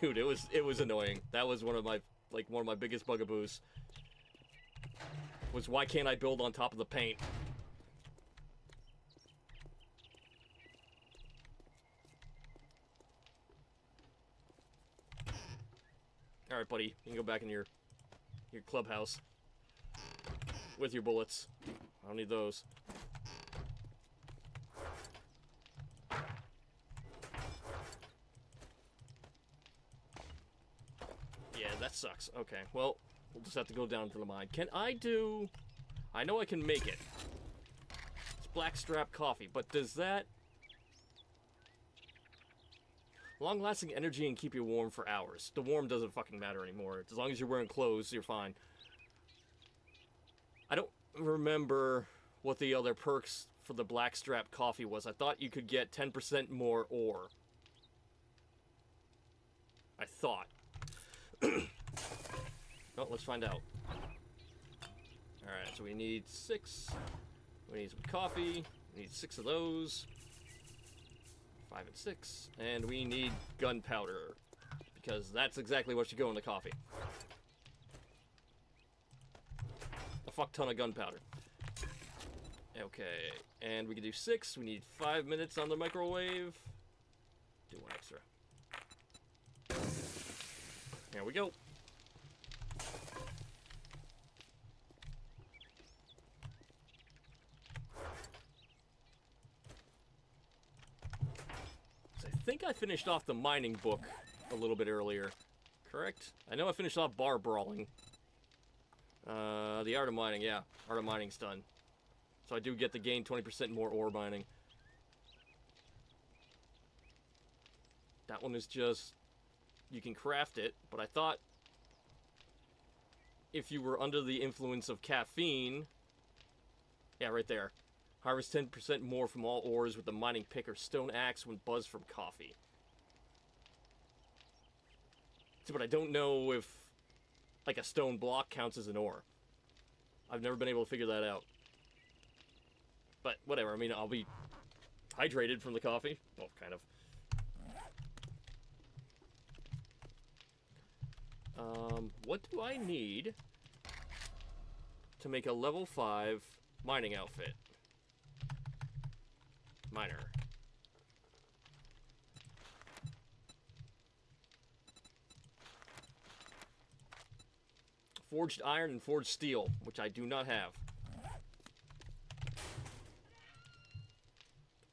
Dude, it was annoying. That was one of my biggest bugaboos. Was why can't I build on top of the paint? Alright, buddy. You can go back in your clubhouse. With your bullets. I don't need those. Yeah, that sucks. Okay, well, we'll just have to go down to the mine. Can I do... I know I can make it. It's blackstrap coffee, but does that... Long-lasting energy and keep you warm for hours. The warm doesn't fucking matter anymore. As long as you're wearing clothes, you're fine. I don't remember what the other perks for the blackstrap coffee was. I thought you could get 10% more ore. I thought. Oh, let's find out. Alright, so we need 6. We need some coffee. We need 6 of those. 5 and 6. And we need gunpowder. Because that's exactly what should go in the coffee. A fuck ton of gunpowder. Okay, and we can do 6. We need 5 minutes on the microwave. Do 1 extra. There we go. So I think I finished off the mining book a little bit earlier. Correct? I know I finished off bar brawling. The art of mining, yeah. Art of mining's done. So I do get to gain 20% more ore mining. That one is just... You can craft it, but I thought... If you were under the influence of caffeine... Yeah, right there. Harvest 10% more from all ores with the mining pick or stone axe when buzzed from coffee. So, but I don't know if... Like a stone block counts as an ore. I've never been able to figure that out. But whatever, I mean, I'll be hydrated from the coffee. Well, kind of. What do I need to make a level 5 mining outfit? Miner. Forged iron and forged steel, which I do not have.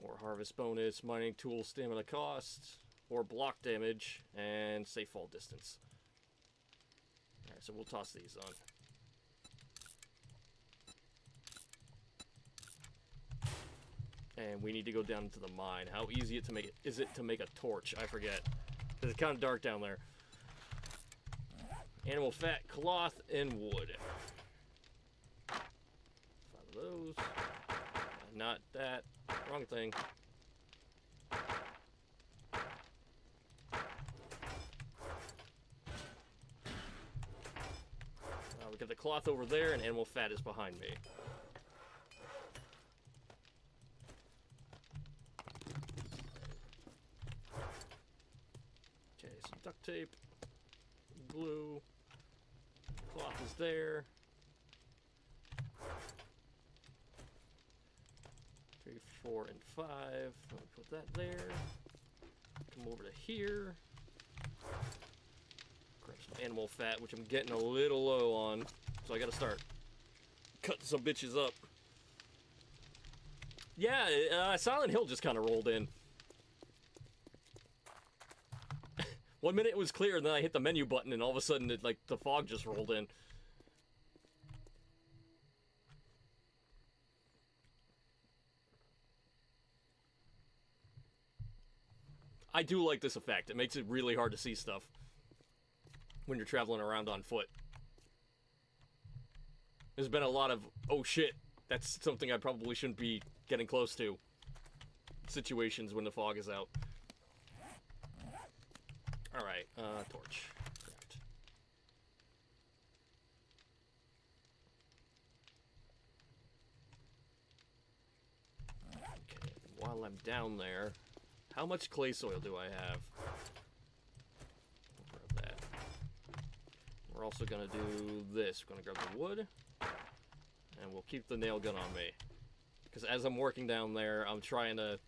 Or harvest bonus, mining tool stamina cost, or block damage, and safe fall distance. Alright, so we'll toss these on. And we need to go down into the mine. How easy is it to make a torch? I forget. It's kind of dark down there. Animal fat, cloth, and wood. 5 of those. Not that. Wrong thing. We got the cloth over there, and animal fat is behind me. Okay, some duct tape, glue, cloth is there. 3, 4, and 5. Let me put that there. Come over to here. Grab some animal fat, which I'm getting a little low on, so I gotta start cutting some bitches up. Yeah, Silent Hill just kind of rolled in. 1 minute it was clear, and then I hit the menu button, and all of a sudden, the fog just rolled in. I do like this effect. It makes it really hard to see stuff when you're traveling around on foot. There's been a lot of, oh shit, that's something I probably shouldn't be getting close to. Situations when the fog is out. Alright, torch. Craft. Okay, while I'm down there, how much clay soil do I have? We'll grab that. We're also gonna do this. We're gonna grab the wood, and we'll keep the nail gun on me. Because as I'm working down there, I'm trying to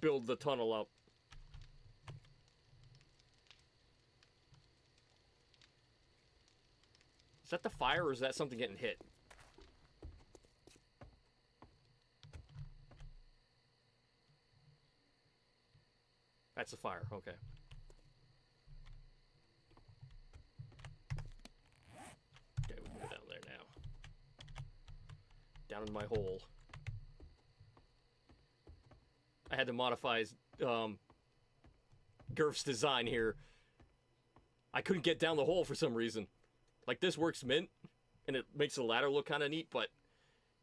build the tunnel up. that the fire, or is that something getting hit? That's the fire, okay. Okay, we can go down there now. Down in my hole. I had to modify Gurf's design here. I couldn't get down the hole for some reason. Like, this works mint, and it makes the ladder look kind of neat, but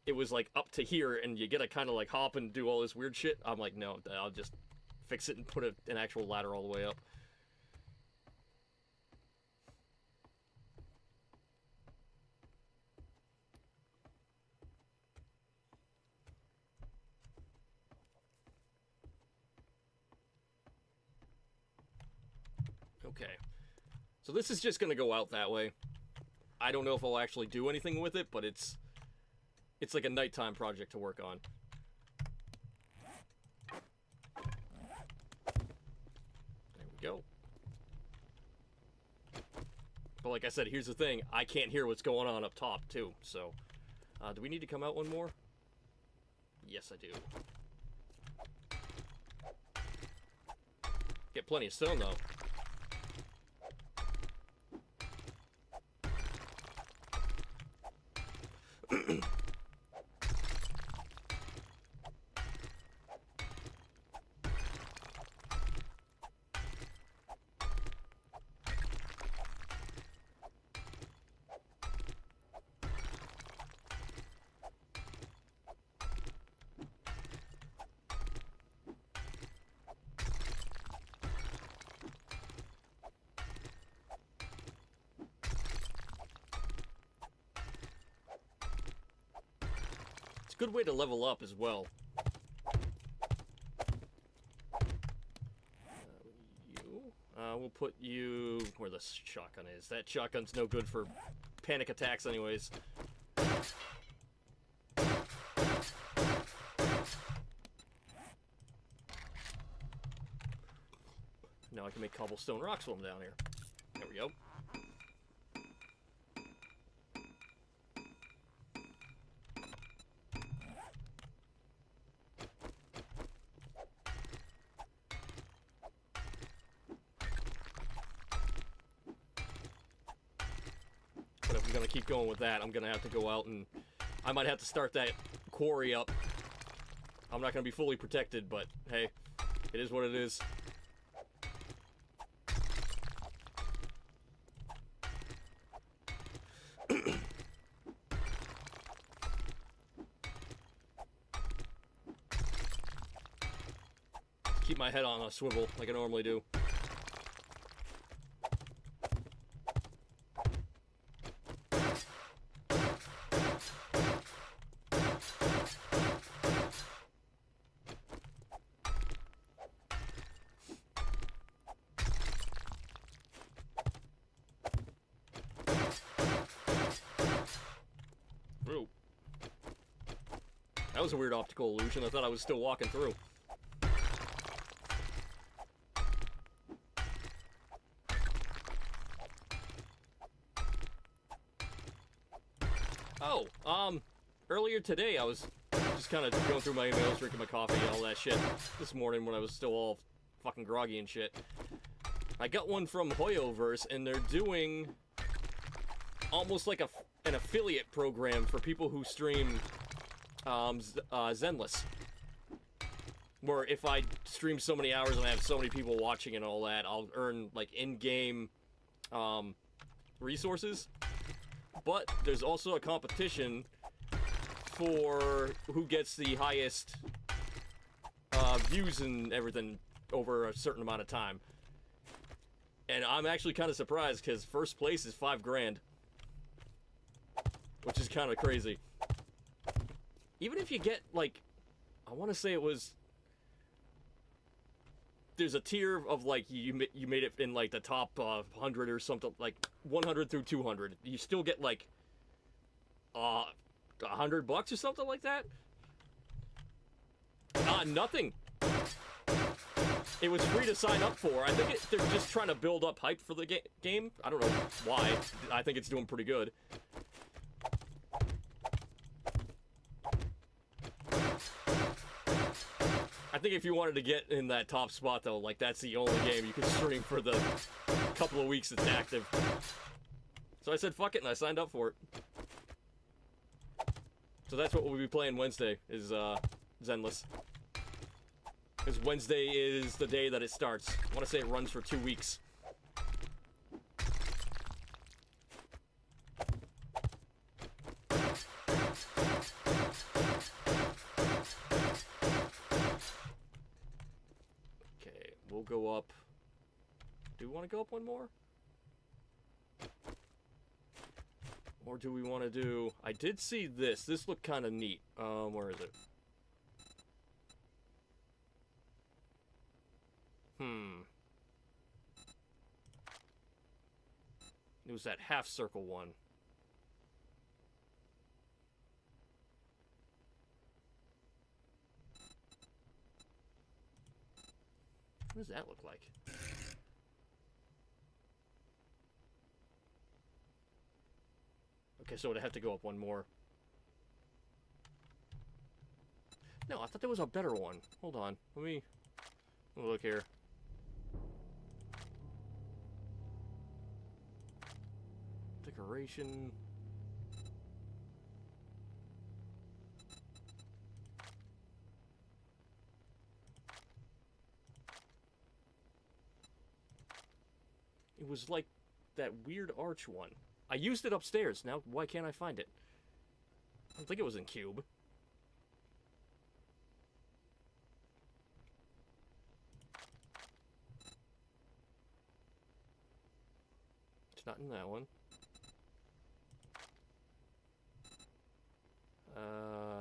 it was, like, up to here, and you gotta kind of, like, hop and do all this weird shit. I'm like, no, I'll just fix it and put an actual ladder all the way up. Okay. So this is just gonna go out that way. I don't know if I'll actually do anything with it, but it's like a nighttime project to work on. There we go. But like I said, here's the thing. I can't hear what's going on up top, too. So, do we need to come out one more? Yes, I do. Get plenty of stone, though. Good way to level up as well. We'll put you where the shotgun is. That shotgun's no good for panic attacks anyways. Now I can make cobblestone rock swim down here. There we go. Keep going with that. I'm gonna have to go out and I might have to start that quarry up. I'm not gonna be fully protected, but hey, it is what it is. Keep my head on a swivel like I normally do. That was a weird optical illusion. I thought I was still walking through. Oh, earlier today I was just kind of going through my emails, drinking my coffee, all that shit. This morning when I was still all fucking groggy and shit. I got one from Hoyoverse, and they're doing almost like an affiliate program for people who stream Zenless, where if I stream so many hours and I have so many people watching and all that, I'll earn like in-game resources. But there's also a competition for who gets the highest views and everything over a certain amount of time. And I'm actually kind of surprised because first place is $5,000, which is kind of crazy. Even if you get, like, I want to say it was, there's a tier of, like, you made it in, like, the top 100 or something, like, 100 through 200. You still get, like, $100 or something like that? Nothing. It was free to sign up for. I think they're just trying to build up hype for the game. I don't know why. I think it's doing pretty good. I think if you wanted to get in that top spot, though, like, that's the only game you can stream for the couple of weeks it's active. So I said, fuck it, and I signed up for it. So that's what we'll be playing Wednesday, is, Zenless. Because Wednesday is the day that it starts. I want to say it runs for 2 weeks. Okay, we'll go up. Do we want to go up one more? Or do we want to do... I did see this. This looked kind of neat. Where is it? It was that half circle one. What does that look like? Okay, so it'd have to go up one more. No, I thought there was a better one. Hold on. Let me look here. Decoration. It was like that weird arch one. I used it upstairs. Now, why can't I find it? I don't think it was in Cube. It's not in that one.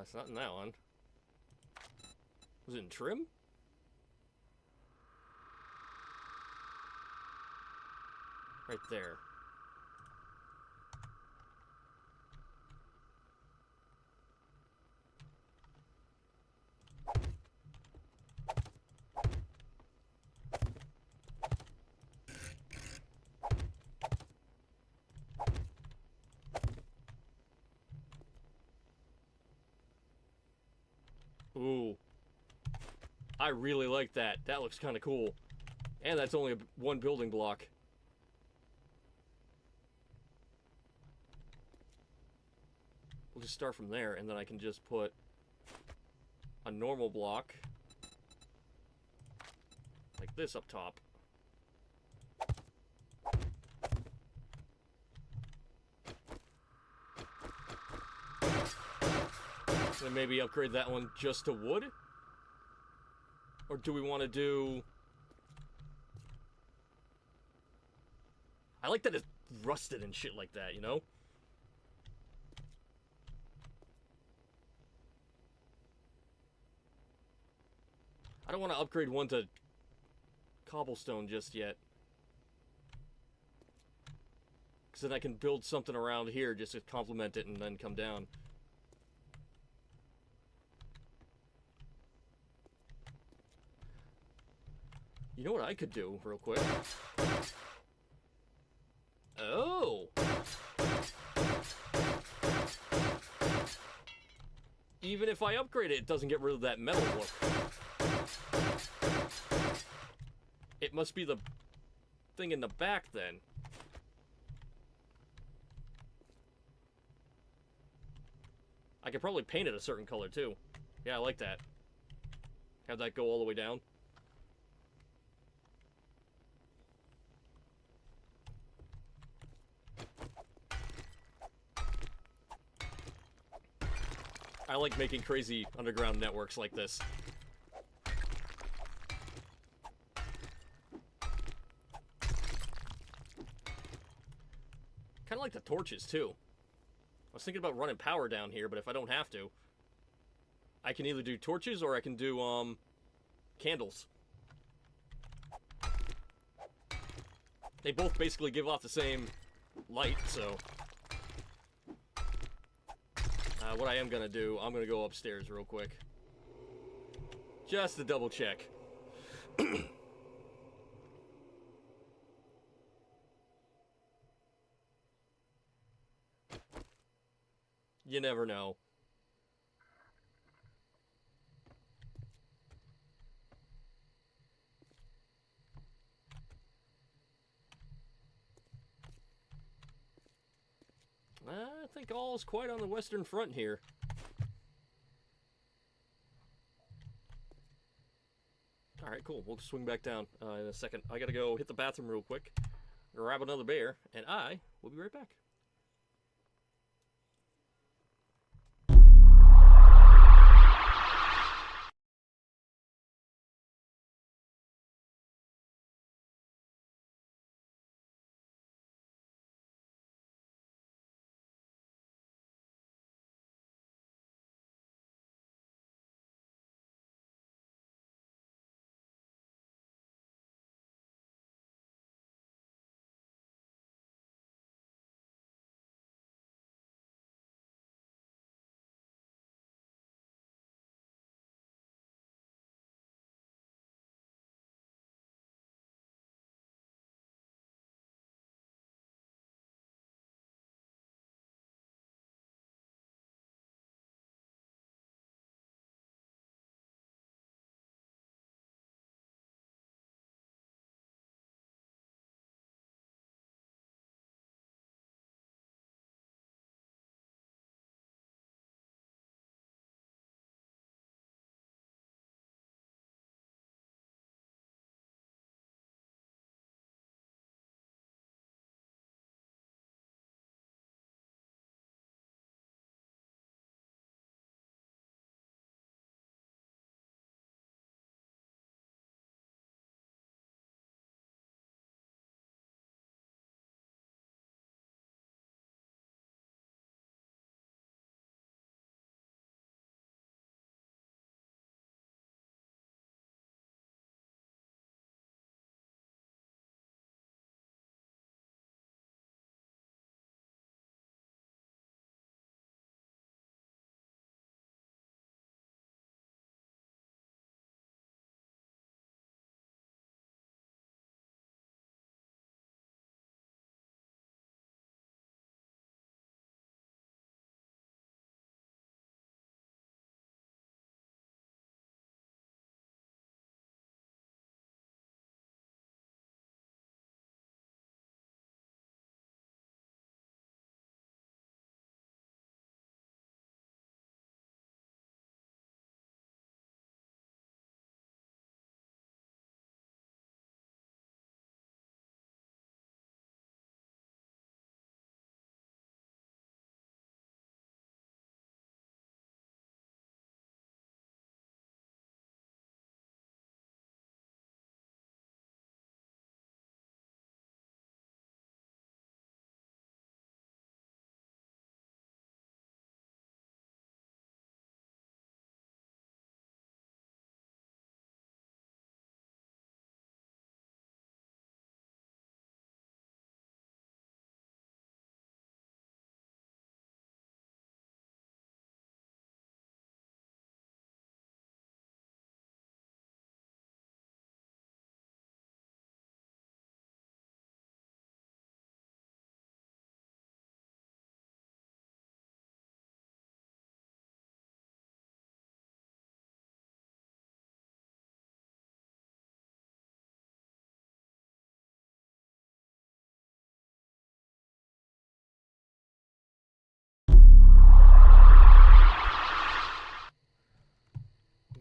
It's not in that one. Was it in Trim? Right there. Ooh. I really like that. That looks kind of cool. And that's only one building block. We'll just start from there, and then I can just put a normal block like this up top. And maybe upgrade that one just to wood? Or do we want to do... I like that it's rusted and shit like that, you know? I don't want to upgrade one to cobblestone just yet. Because then I can build something around here just to complement it and then come down. You know what I could do real quick? Oh! Even if I upgrade it, it doesn't get rid of that metal look. It must be the thing in the back then. I could probably paint it a certain color too. Yeah, I like that. Have that go all the way down. I like making crazy underground networks like this. Kind of like the torches, too. I was thinking about running power down here, but if I don't have to, I can either do torches or I can do, candles. They both basically give off the same light, so... what I am gonna do, I'm gonna go upstairs real quick. Just to double check. You never know. I think all is quite on the Western Front here. Alright, cool. We'll swing back down in a second. I gotta go hit the bathroom real quick, grab another beer, and I will be right back.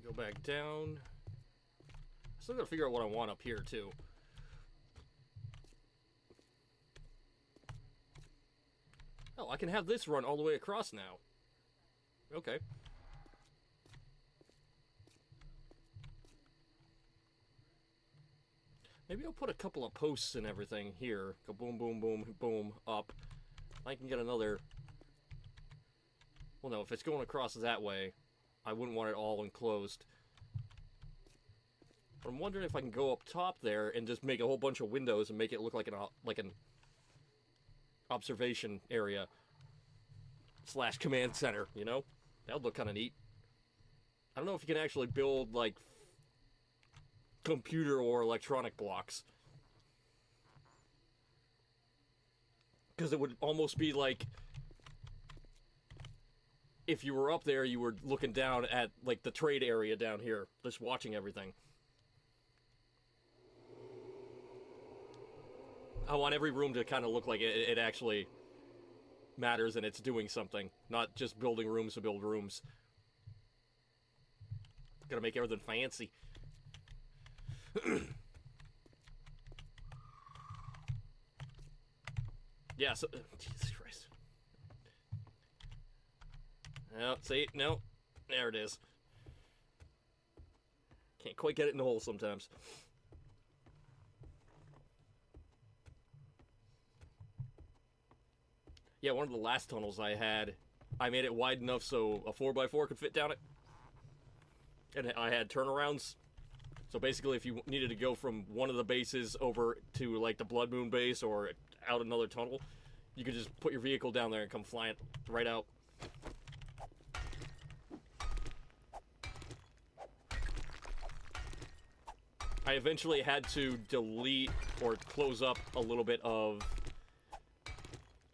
Go back down. Still gotta figure out what I want up here, too. Oh, I can have this run all the way across now. Okay. Maybe I'll put a couple of posts and everything here. Go boom, boom, boom, boom, up. I can get another... Well, no, if it's going across that way, I wouldn't want it all enclosed. But I'm wondering if I can go up top there and just make a whole bunch of windows and make it look like an observation area / command center, you know? That would look kind of neat. I don't know if you can actually build, like, computer or electronic blocks. Because it would almost be like if you were up there, you were looking down at, like, the trade area down here, just watching everything. I want every room to kind of look like it actually matters and it's doing something, not just building rooms to build rooms. Gotta make everything fancy. Yeah, so... Jesus Christ. No, see? No. There it is. Can't quite get it in the hole sometimes. Yeah, one of the last tunnels I had, I made it wide enough so a 4x4 could fit down it. And I had turnarounds. So basically, if you needed to go from one of the bases over to, like, the Blood Moon base or out another tunnel, you could just put your vehicle down there and come flying right out. I eventually had to delete or close up a little bit of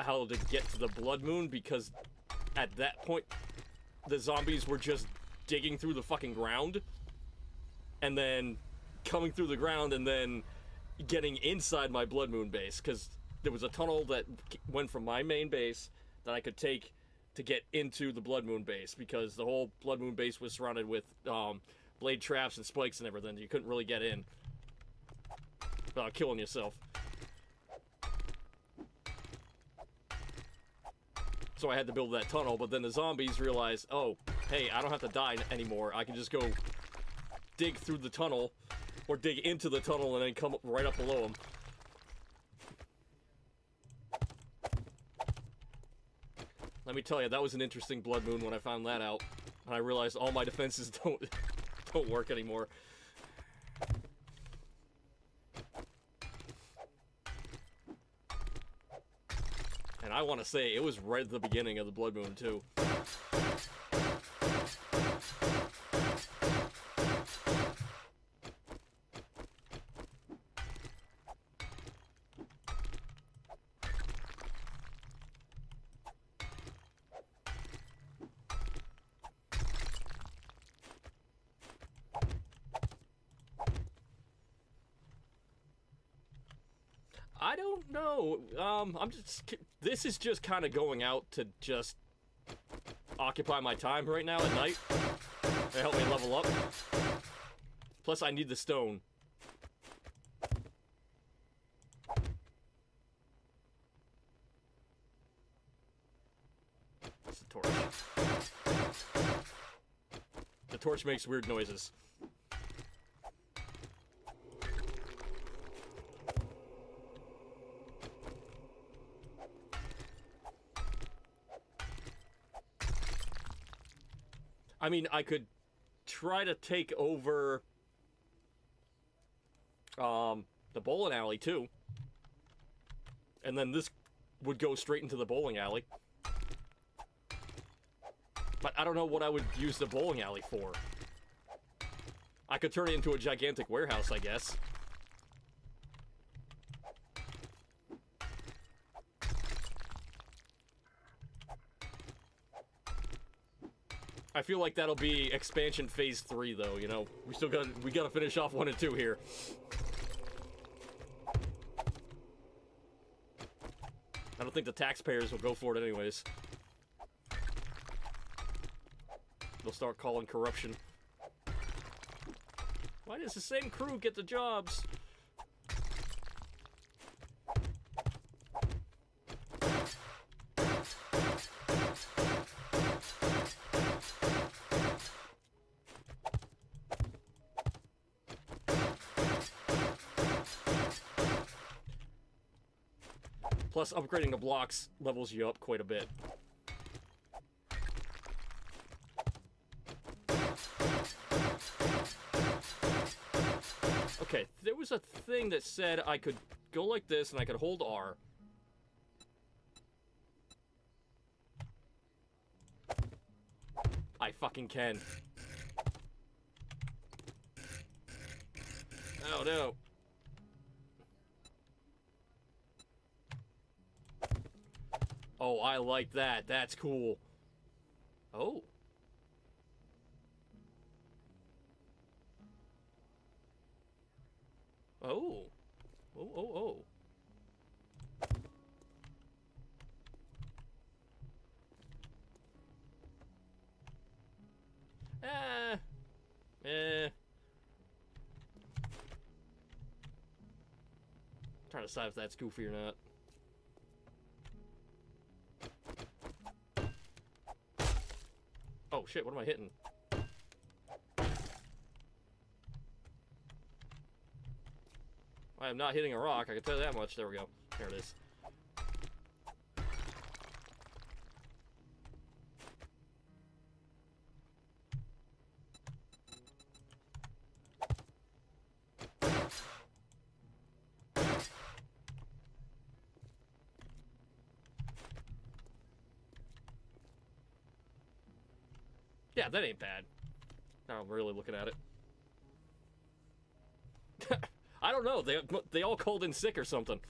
how to get to the Blood Moon, because at that point, the zombies were just digging through the fucking ground and then coming through the ground and then getting inside my Blood Moon base, because there was a tunnel that went from my main base that I could take to get into the Blood Moon base, because the whole Blood Moon base was surrounded with blade traps and spikes and everything. You couldn't really get in without killing yourself. So I had to build that tunnel, but then the zombies realized, oh, hey, I don't have to die anymore. I can just go dig through the tunnel, or dig into the tunnel and then come right up below them. Let me tell you, that was an interesting Blood Moon when I found that out. And I realized all my defenses don't work anymore. And I want to say, it was right at the beginning of the Blood Moon, too. I don't know. This is just kind of going out to just occupy my time right now at night. To help me level up. Plus, I need the stone. It's the torch. The torch makes weird noises. I mean, I could try to take over the bowling alley, too. And then this would go straight into the bowling alley. But I don't know what I would use the bowling alley for. I could turn it into a gigantic warehouse, I guess. I feel like that'll be expansion phase 3, though, you know? We gotta finish off 1 and 2 here. I don't think the taxpayers will go for it anyways. They'll start calling corruption. Why does the same crew get the jobs? Plus, upgrading the blocks levels you up quite a bit. Okay, there was a thing that said I could go like this and I could hold R. I fucking can. Oh no. Oh, I like that. That's cool. Oh. Oh. Oh, oh, oh. Eh. Trying to decide if that's goofy or not. Oh shit, what am I hitting? I am not hitting a rock, I can tell you that much. There we go. There it is. Yeah, that ain't bad. Now I'm really looking at it. I don't know. They all called in sick or something.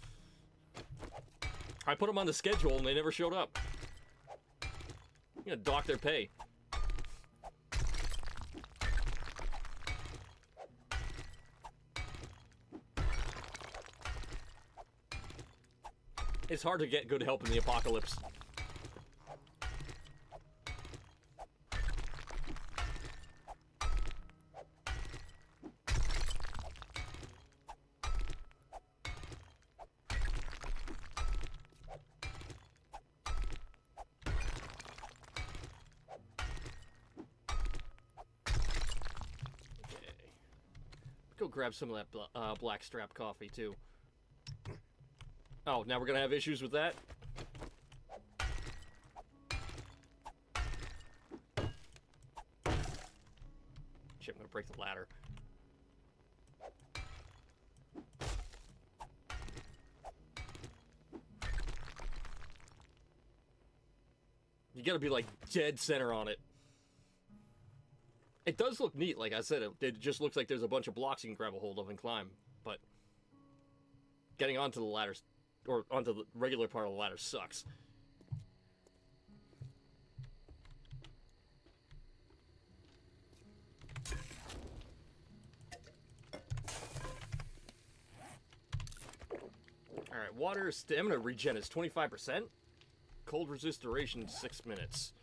I put them on the schedule and they never showed up. I'm gonna dock their pay. It's hard to get good help in the apocalypse. Go grab some of that black strap coffee too. Oh, now we're gonna have issues with that? Shit, I'm gonna break the ladder. You gotta be like dead center on it. It does look neat, like I said, it just looks like there's a bunch of blocks you can grab a hold of and climb, but getting onto the ladders, or onto the regular part of the ladder sucks. Alright, water stamina regen is 25%. Cold resist duration 6 minutes.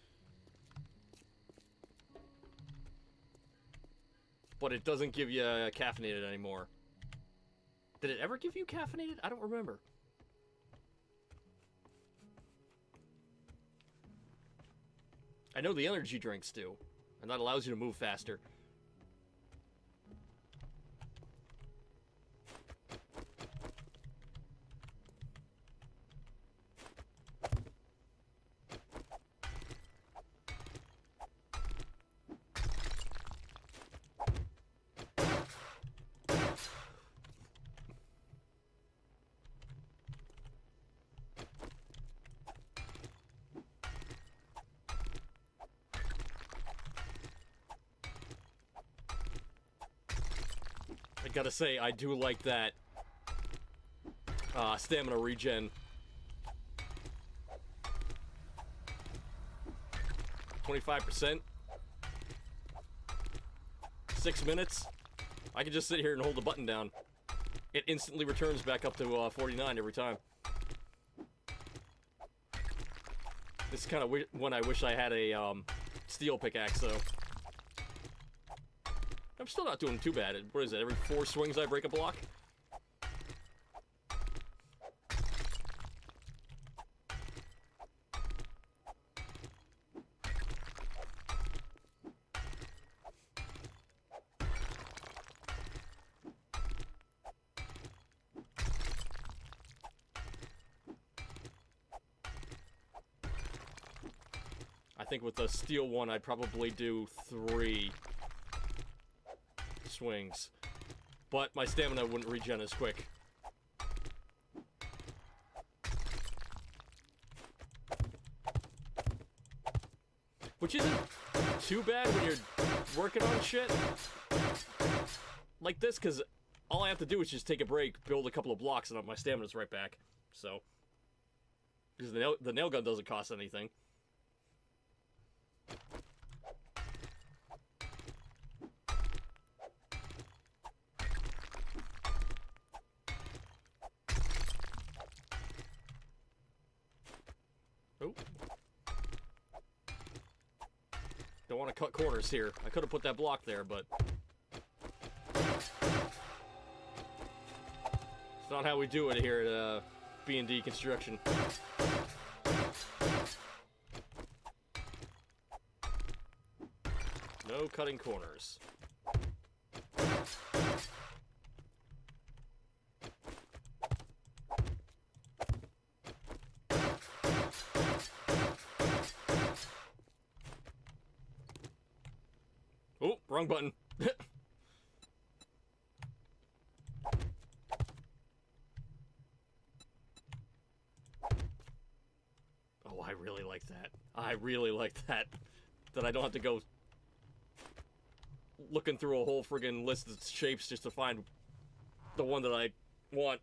But it doesn't give you caffeinated anymore. Did it ever give you caffeinated? I don't remember. I know the energy drinks do, and that allows you to move faster. I gotta say, I do like that stamina regen. 25%. 6 minutes. I can just sit here and hold the button down. It instantly returns back up to 49 every time. This is kind of when I wish I had a steel pickaxe, though. I'm still not doing too bad. What is it, every 4 swings I break a block? I think with the steel one, I'd probably do 3 swings, but my stamina wouldn't regen as quick. Which isn't too bad when you're working on shit like this, because all I have to do is just take a break, build a couple of blocks, and my stamina's right back. So, because the nail gun doesn't cost anything. Oh. Don't want to cut corners here. I could have put that block there, but it's not how we do it here at B&D Construction. No cutting corners. Oh, wrong button. Oh, I really like that. I really like that. That I don't have to go looking through a whole friggin' list of shapes just to find the one that I want.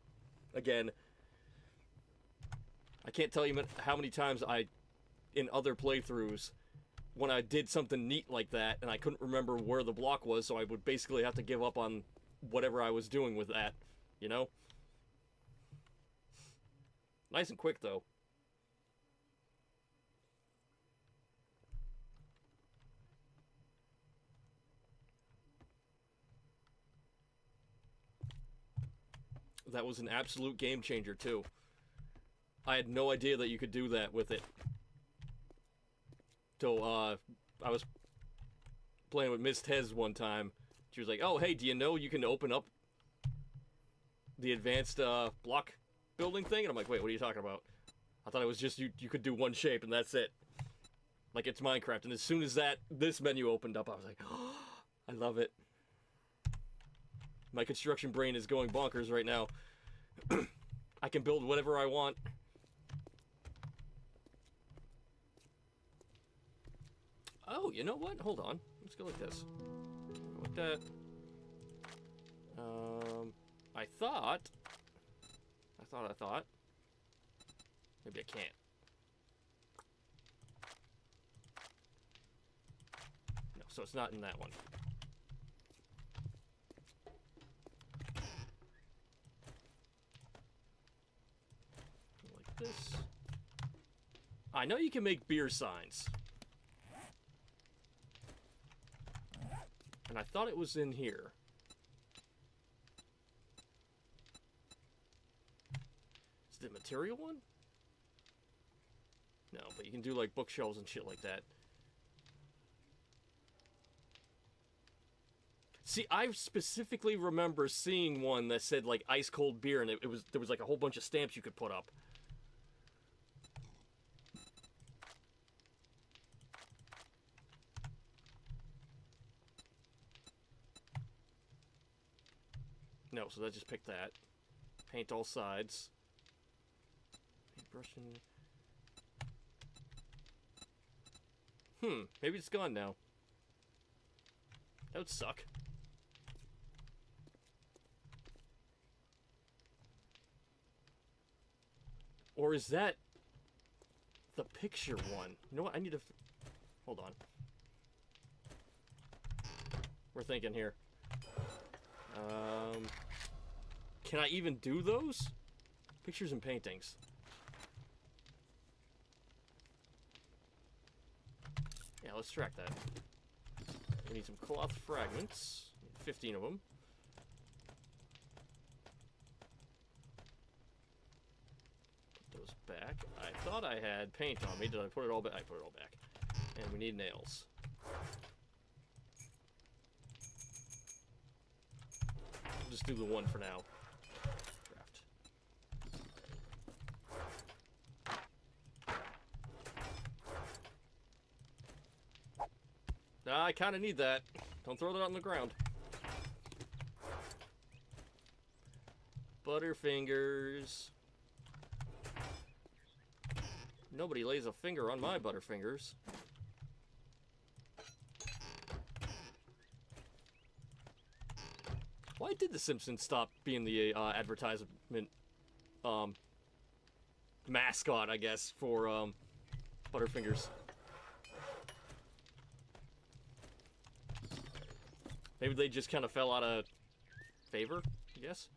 Again, I can't tell you how many times in other playthroughs, when I did something neat like that and I couldn't remember where the block was, so I would basically have to give up on whatever I was doing with that, you know? Nice and quick, though. That was an absolute game changer, too. I had no idea that you could do that with it. Till, I was playing with Miss Tez one time. She was like, oh, hey, do you know you can open up the advanced, block building thing? And I'm like, wait, what are you talking about? I thought it was just you could do one shape and that's it. Like, it's Minecraft. And as soon as this menu opened up, I was like, oh, I love it. My construction brain is going bonkers right now. I can build whatever I want. Oh, you know what? Hold on. Let's go like this. Go like that. I thought. Maybe I can't. No, so it's not in that one. Like this. I know you can make beer signs. And I thought it was in here. Is it the material one? No, but you can do like bookshelves and shit like that. See, I specifically remember seeing one that said like ice cold beer, and there was like a whole bunch of stamps you could put up. No, so that just picked that. Paint all sides. Paintbrush and... maybe it's gone now. That would suck. Or is that the picture one? You know what? I need to... Hold on. We're thinking here. Can I even do those? Pictures and paintings. Yeah, let's track that. We need some cloth fragments. 15 of them. Put those back. I thought I had paint on me. Did I put it all back? I put it all back. And we need nails. We'll just do the one for now. Craft. Nah, I kind of need that. Don't throw that on the ground. Butterfingers. Nobody lays a finger on my Butterfingers. Why did The Simpsons stop being the advertisement mascot, I guess, for Butterfingers? Maybe they just kind of fell out of favor, I guess.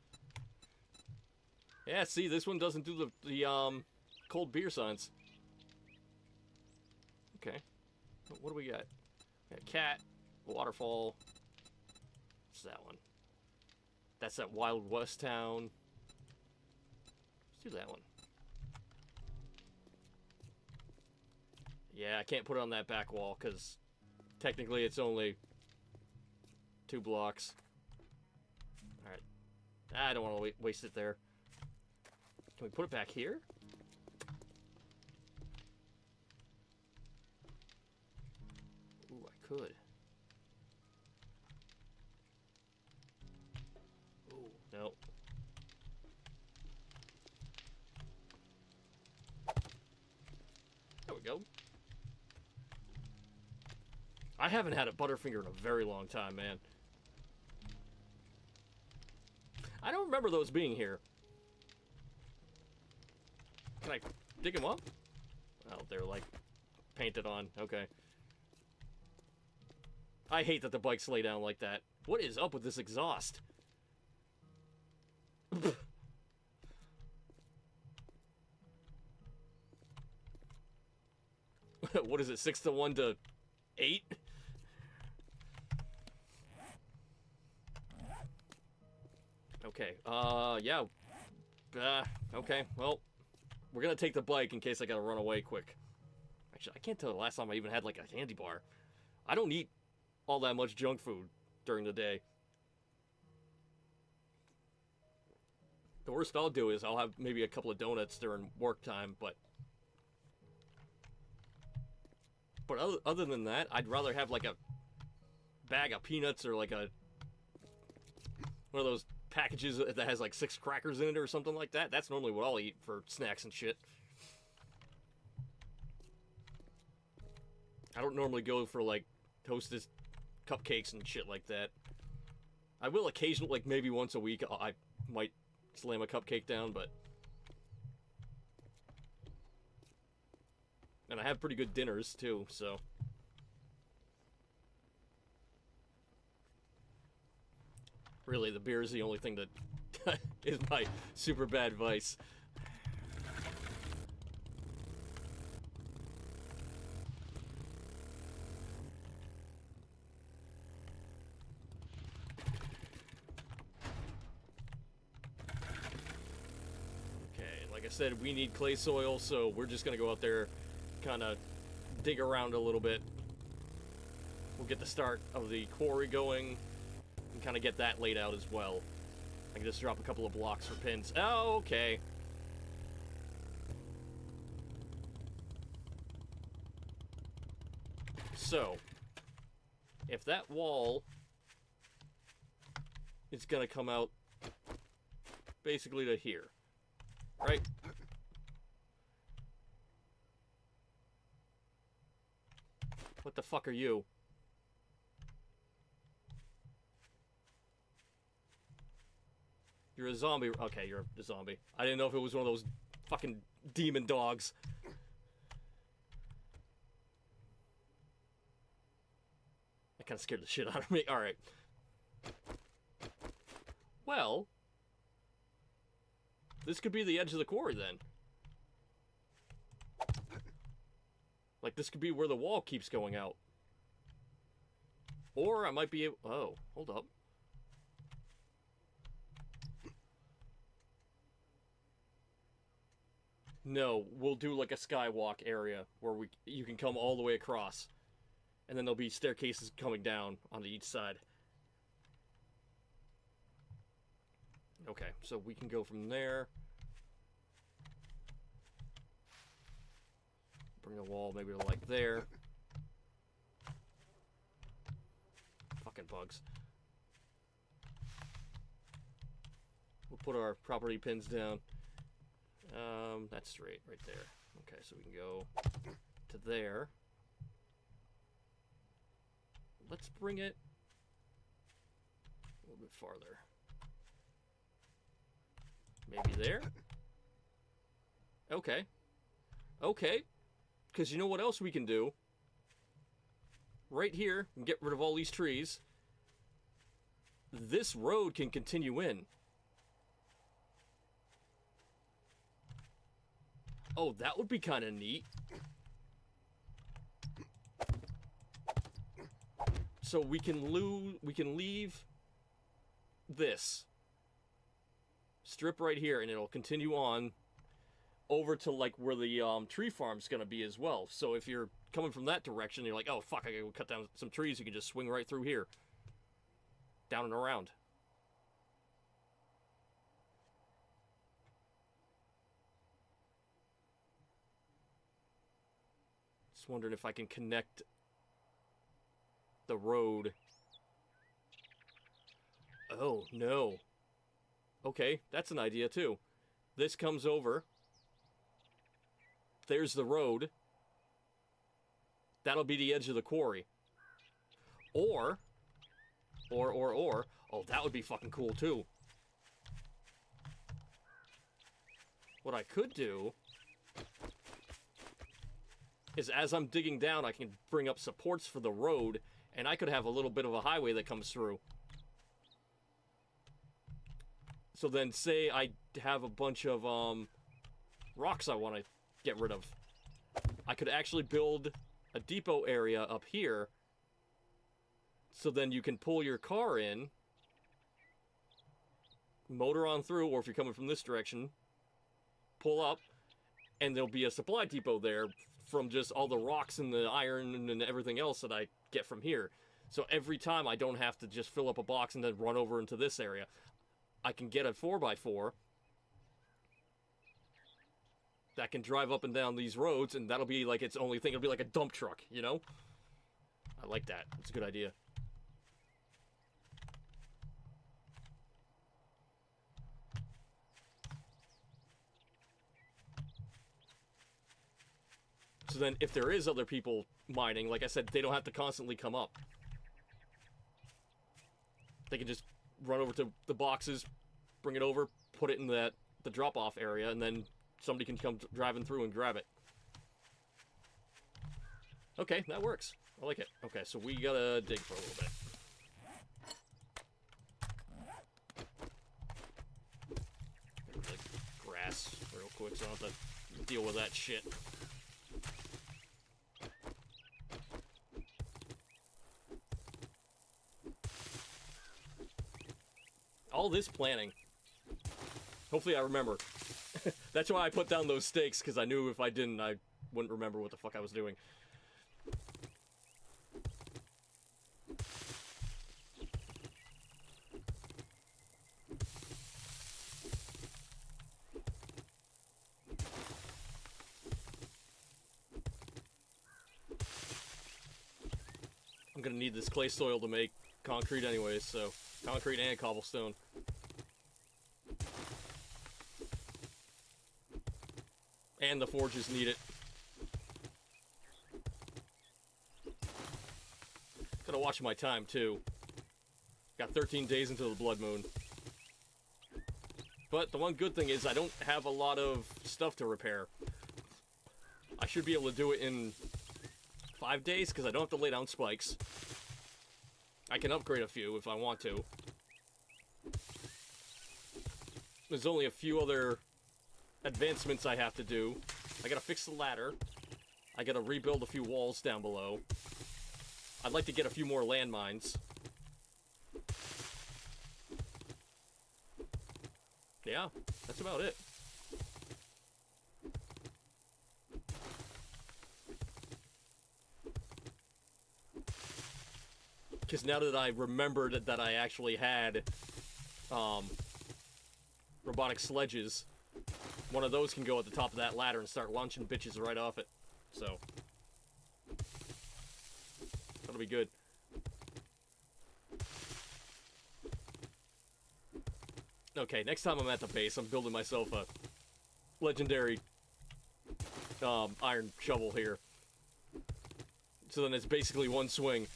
Yeah, see, this one doesn't do the cold beer signs. Okay. What do we got? We got cat, waterfall. What's that one? That's that Wild West town. Let's do that one. Yeah, I can't put it on that back wall because technically it's only 2 blocks. Alright. I don't want to waste it there. Can we put it back here? Ooh, I could. Ooh, no. There we go. I haven't had a Butterfinger in a very long time, man. I don't remember those being here. Can I dig them up? Oh, they're like painted on. Okay. I hate that the bikes lay down like that. What is up with this exhaust? What is it? 6 to 1 to 8? Okay. Yeah. Okay. Well, we're gonna take the bike in case I gotta run away quick. Actually, I can't tell the last time I even had like a candy bar. I don't eat all that much junk food during the day. The worst I'll do is I'll have maybe a couple of donuts during work time, but other than that, I'd rather have like a bag of peanuts or like one of those packages that has like 6 crackers in it or something like that. That's normally what I'll eat for snacks and shit. I don't normally go for like Hostess cupcakes and shit like that. I will occasionally, like maybe once a week, I might slam a cupcake down, but... And I have pretty good dinners, too, so... Really, the beer is the only thing that is my super bad vice. Okay, like I said, we need clay soil, so we're just gonna go out there, kind of dig around a little bit. We'll get the start of the quarry going. Kind of get that laid out as well. I can just drop a couple of blocks for pins. Oh, okay. So, if that wall is gonna come out basically to here, right? What the fuck are you? You're a zombie. Okay, you're a zombie. I didn't know if it was one of those fucking demon dogs. That kind of scared the shit out of me. Alright. Well, this could be the edge of the quarry then. Like, this could be where the wall keeps going out. Or I might be able... Oh, hold up. No, we'll do like a skywalk area where you can come all the way across. And then there'll be staircases coming down on each side. Okay, so we can go from there. Bring a wall maybe to like there. Fucking bugs. We'll put our property pins down. That's straight right there. Okay, so we can go to there. Let's bring it a little bit farther. Maybe there? Okay. Okay. Because you know what else we can do? Right here, and get rid of all these trees. this road can continue in. Oh, that would be kind of neat. So we can leave this strip right here, and it'll continue on over to like where the tree farm's gonna be as well. So if you're coming from that direction, you're like, oh fuck, I gotta cut down some trees. You can just swing right through here, down and around. Just wondering if I can connect the road. Oh, no. Okay, that's an idea, too. This comes over. There's the road. That'll be the edge of the quarry. Or, oh, that would be fucking cool, too. What I could do is as I'm digging down, I can bring up supports for the road, and I could have a little bit of a highway that comes through. So then, say I have a bunch of rocks I want to get rid of. I could actually build a depot area up here, so then you can pull your car in, motor on through, or if you're coming from this direction, pull up, and there'll be a supply depot there from just all the rocks and the iron and everything else that I get from here. So every time I don't have to just fill up a box and then run over into this area. I can get a 4x4 that can drive up and down these roads, and that'll be like its only thing. It'll be like a dump truck, you know? I like that. It's a good idea. So then if there is other people mining, like I said, they don't have to constantly come up. They can just run over to the boxes, bring it over, put it in the drop-off area, and then somebody can come driving through and grab it. Okay, that works. I like it. Okay, so we gotta dig for a little bit. Like grass real quick so I don't have to deal with that shit. All this planning. Hopefully I remember. That's why I put down those stakes, because I knew if I didn't, I wouldn't remember what the fuck I was doing. I'm gonna need this clay soil to make concrete anyways, so concrete and cobblestone. And the forges need it. Gotta watch my time too. Got 13 days until the blood moon. But the one good thing is I don't have a lot of stuff to repair. I should be able to do it in 5 days because I don't have to lay down spikes. I can upgrade a few if I want to. There's only a few other advancements I have to do. I gotta fix the ladder. I gotta rebuild a few walls down below. I'd like to get a few more landmines. Yeah, that's about it. Because now that I remembered that I actually had robotic sledges, one of those can go at the top of that ladder and start launching bitches right off it. So that'll be good. Okay, next time I'm at the base, I'm building myself a legendary iron shovel here. So then it's basically one swing.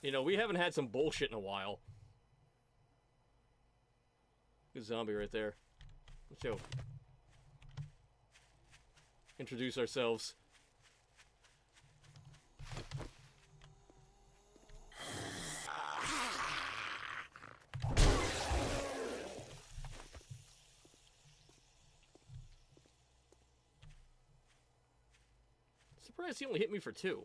You know, we haven't had some bullshit in a while. Good zombie right there. Let's go. Introduce ourselves. Surprised he only hit me for 2.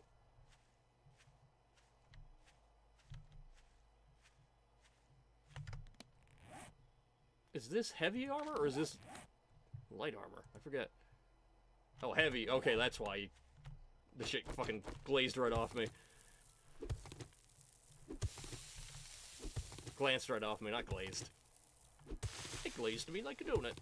Is this heavy armor or is this light armor? I forget. Oh, heavy. Okay, that's why the shit fucking glazed right off me. Glanced right off me, not glazed. It glazed me like a donut.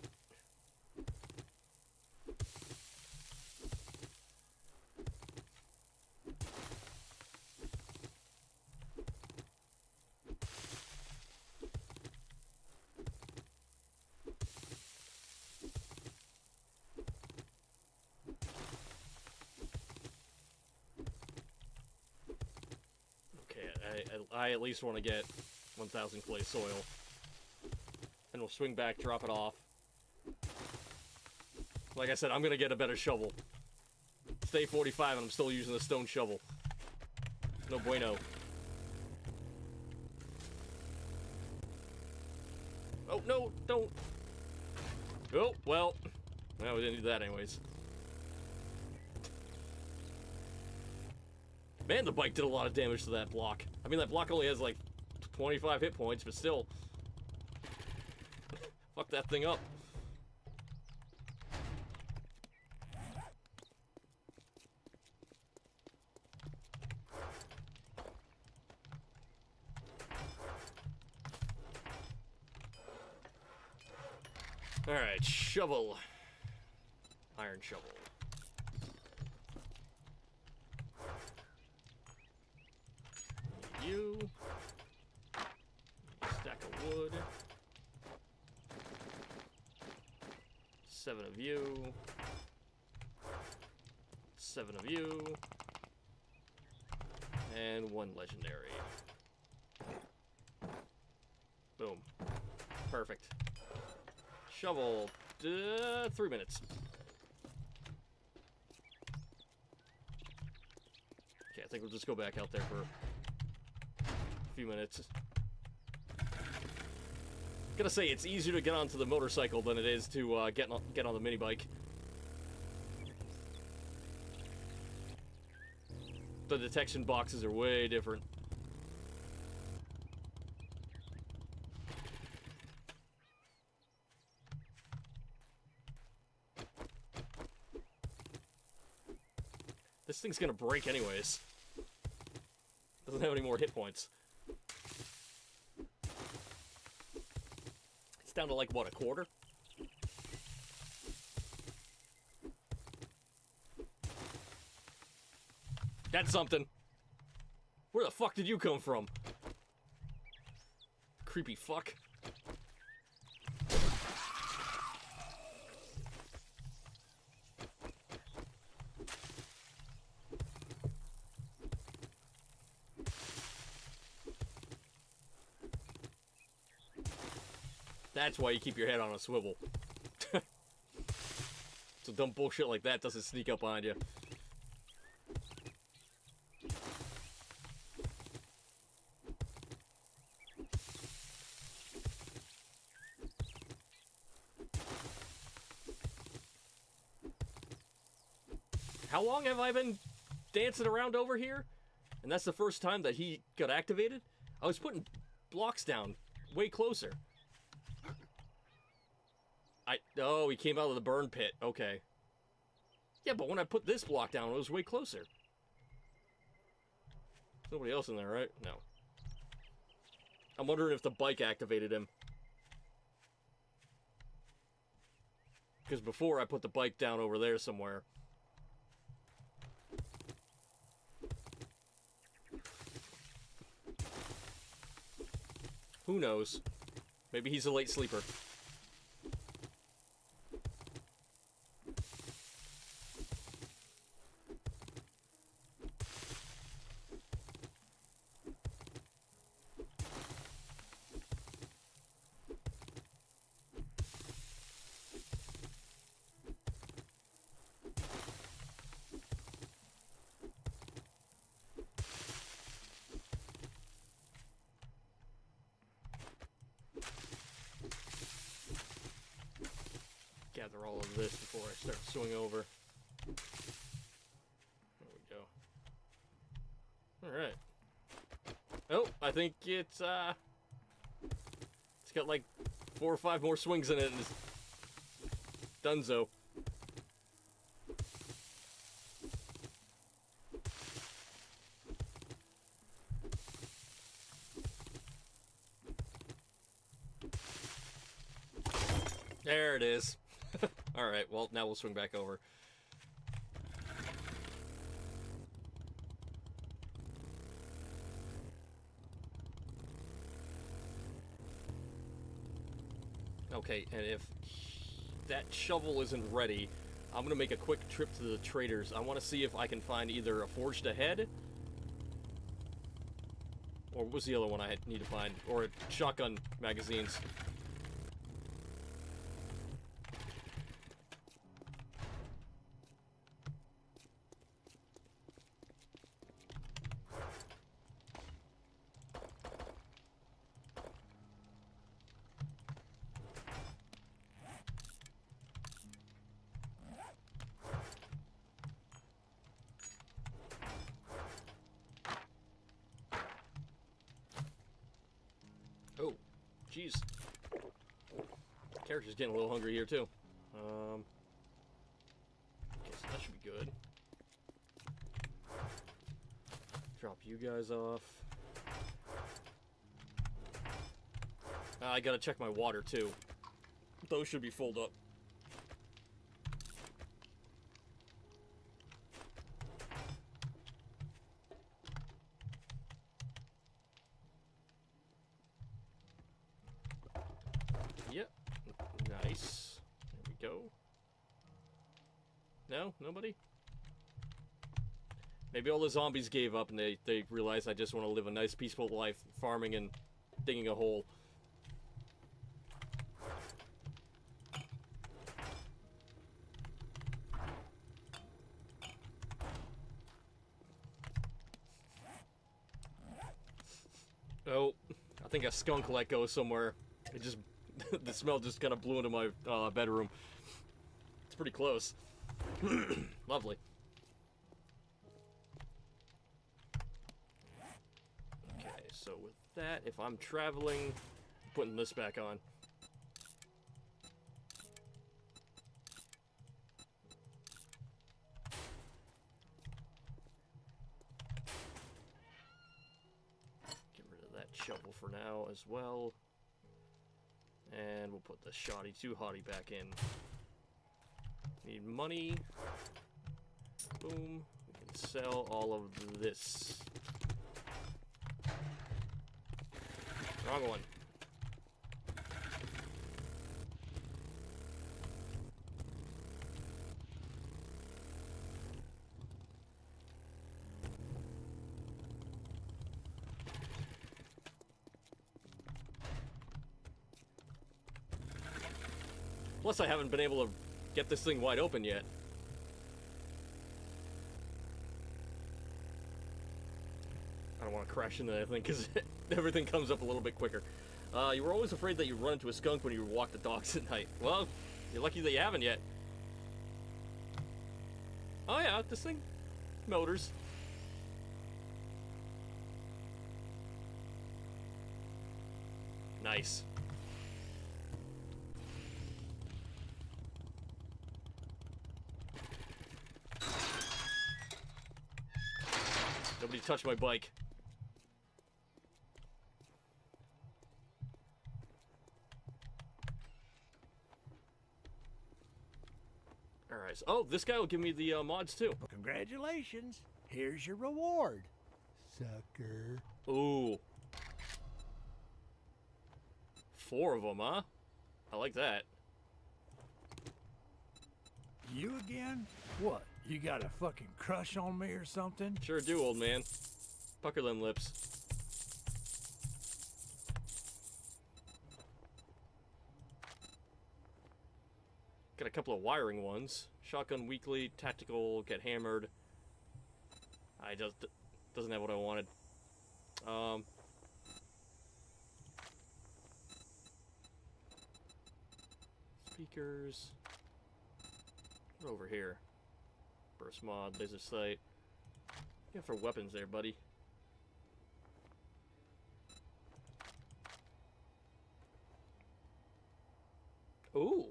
I at least want to get 1,000 clay soil. And we'll swing back, drop it off. Like I said, I'm going to get a better shovel. It's day 45 and I'm still using the stone shovel. No bueno. Oh, no, don't. Oh, well. No, we didn't do that anyways. Man, the bike did a lot of damage to that block. I mean, that block only has like 25 hit points, but still. Fuck that thing up. Alright, shovel. Iron shovel. You. Stack of wood. 7 of you. 7 of you. And 1 legendary. Boom. Perfect. Shovel. 3 minutes. Okay, I think we'll just go back out there for a few minutes. Gotta say, it's easier to get onto the motorcycle than it is to get on the mini bike. The detection boxes are way different. This thing's gonna break anyways. Doesn't have any more hit points. It's down to like, what, a quarter? That's something. Where the fuck did you come from? Creepy fuck. That's why you keep your head on a swivel. So dumb bullshit like that doesn't sneak up on you. How long have I been dancing around over here? And that's the first time that he got activated? I was putting blocks down way closer. Oh, he came out of the burn pit. Okay. Yeah, but when I put this block down, it was way closer. There's nobody else in there, right? No. I'm wondering if the bike activated him. Because before I put the bike down over there somewhere. Who knows? Maybe he's a late sleeper. gather all of this before I start swinging over. There we go. Alright. Oh, I think it's got like 4 or 5 more swings in it and it's donezo. There it is. Alright, well, now we'll swing back over. Okay, and if that shovel isn't ready, I'm gonna make a quick trip to the traders. I want to see if I can find either a forged ahead, or what was the other one I need to find? Or shotgun magazines. Oh, jeez. Character's getting a little hungry here too. Okay, so that should be good. Drop you guys off. I gotta check my water too. Those should be filled up. Yep. Nice. There we go. No? Nobody? Maybe all the zombies gave up and they realized I just want to live a nice peaceful life farming and digging a hole. Oh, I think a skunk let go somewhere. It just, the smell just kind of blew into my bedroom. It's pretty close. Lovely. Okay, so with that, if I'm traveling, putting this back on. Shovel for now as well, and we'll put the shoddy 2 hottie back in. Need money. Boom. We can sell all of this. Wrong one. Plus, I haven't been able to get this thing wide open yet. I don't want to crash into that thing because everything comes up a little bit quicker. You were always afraid that you'd run into a skunk when you walk the dogs at night. Well, you're lucky that you haven't yet. Oh yeah, this thing motors. Nice. Nobody touched my bike. Alright, so, oh, this guy will give me the mods too. Congratulations. Here's your reward, sucker. Ooh. 4 of them, huh? I like that. You again? What? You got a fucking crush on me or something? Sure do, old man. Pucker them lips. Got a couple of wiring ones. Shotgun weekly, tactical, get hammered. I just doesn't have what I wanted. Speakers. Over here. Burst mod, laser sight. Yeah, for weapons there, buddy. Ooh.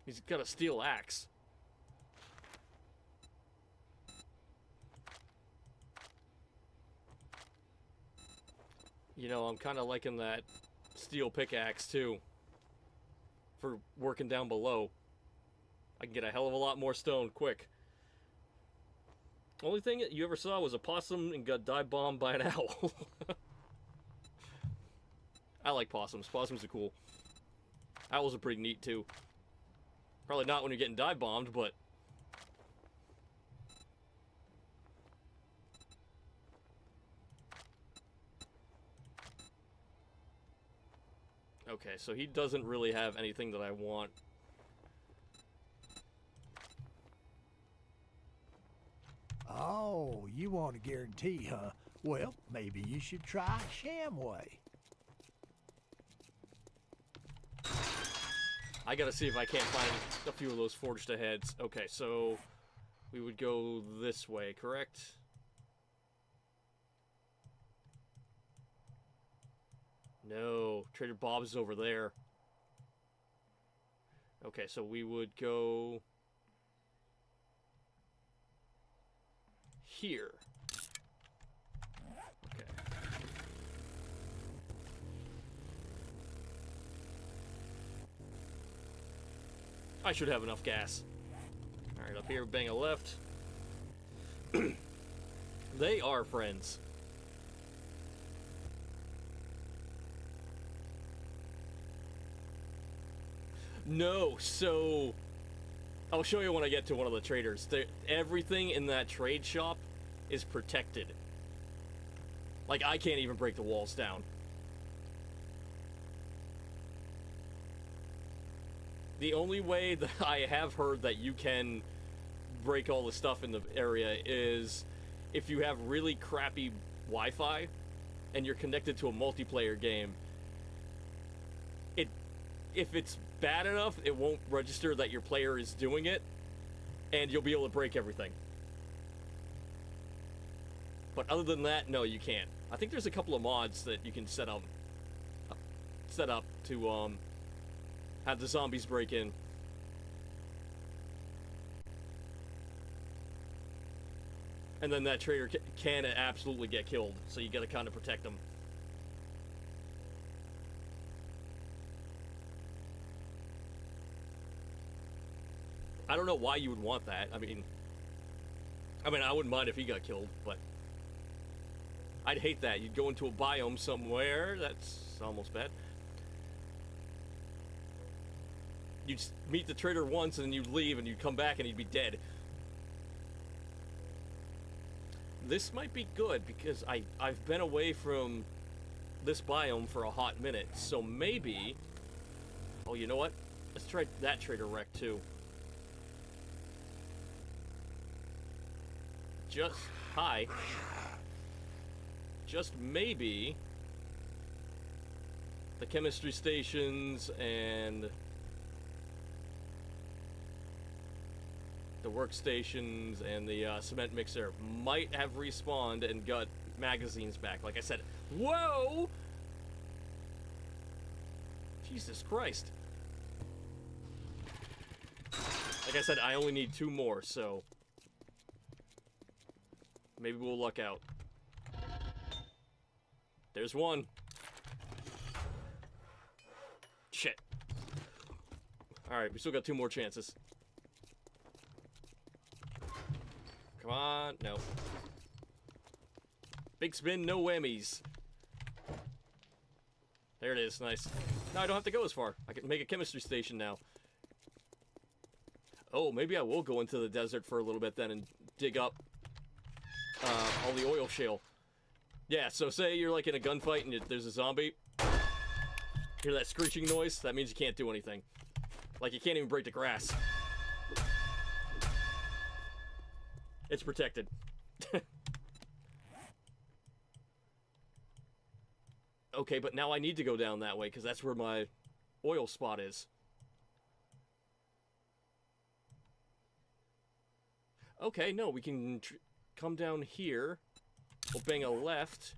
He's got a steel axe. You know, I'm kind of liking that steel pickaxe too. For working down below. I can get a hell of a lot more stone quick. Only thing you ever saw was a possum and got dive bombed by an owl. I like possums. Possums are cool. Owls are pretty neat too. Probably not when you're getting dive bombed, but... Okay, so he doesn't really have anything that I want. Oh, you want a guarantee, huh? Well, maybe you should try Shamway. I gotta see if I can't find a few of those forged aheads. Okay, so we would go this way, correct? No, Trader Bob's is over there. Okay, so we would go here. Okay. I should have enough gas. Alright, up here, bang a left. They are friends. No, so... I'll show you when I get to one of the traders. Everything in that trade shop is protected. Like, I can't even break the walls down. The only way that I have heard that you can break all the stuff in the area is if you have really crappy Wi-Fi and you're connected to a multiplayer game. If it's bad enough, it won't register that your player is doing it, and you'll be able to break everything. But other than that, no, you can't. I think there's a couple of mods that you can set up to have the zombies break in. And then that trader can absolutely get killed, so you gotta kind of protect them. I don't know why you would want that. I mean, I wouldn't mind if he got killed, but I'd hate that. You'd go into a biome somewhere. That's almost bad. You'd meet the trader once, and then you'd leave, and you'd come back, and he'd be dead. This might be good, because I've been away from this biome for a hot minute, so maybe... Oh, you know what? Let's try that trader wreck, too. Just maybe the chemistry stations and the workstations and the cement mixer might have respawned and got magazines back. Like I said, whoa! Jesus Christ. Like I said, I only need 2 more, so maybe we'll luck out. There's one. Shit. Alright, we still got 2 more chances. Come on. No. Big spin, no whammies. There it is. Nice. Now I don't have to go as far. I can make a chemistry station now. Oh, maybe I will go into the desert for a little bit then and dig up all the oil shale. Yeah, so say you're like in a gunfight and there's a zombie. Hear that screeching noise? That means you can't do anything. Like, you can't even break the grass. It's protected. Okay, but now I need to go down that way, because that's where my oil spot is. Okay, no, we can come down here. We'll bang a left.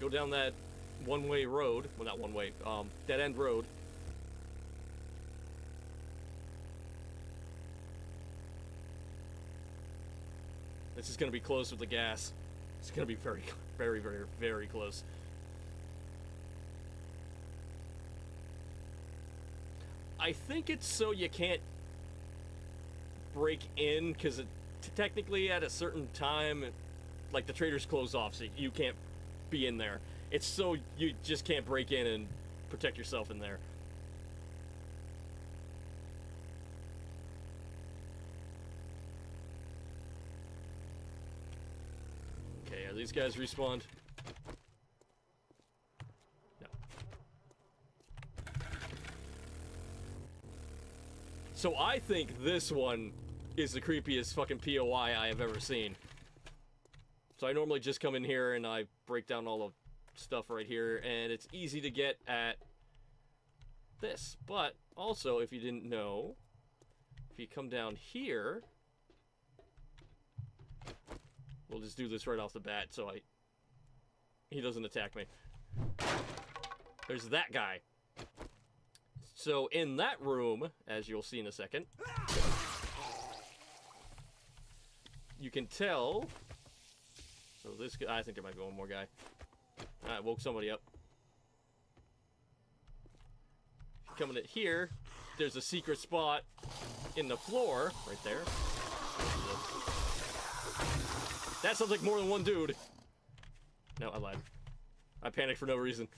Go down that one-way road. Well, not one-way, dead-end road. This is going to be close with the gas. It's going to be very, very, very, very close. I think it's so you can't break in, because technically at a certain time, like, the traders close off, so you can't be in there. It's so you just can't break in and protect yourself in there. Okay, are these guys respawned? No. So I think this one is the creepiest fucking POI I have ever seen. So I normally just come in here and I break down all the stuff right here, and it's easy to get at this. But also, if you didn't know, if you come down here, we'll just do this right off the bat so he doesn't attack me. There's that guy. So in that room, as you'll see in a second, you can tell. So this guy, I think there might be one more guy. Alright, woke somebody up. Coming in here, there's a secret spot in the floor, right there. That sounds like more than one dude. No, I lied. I panicked for no reason.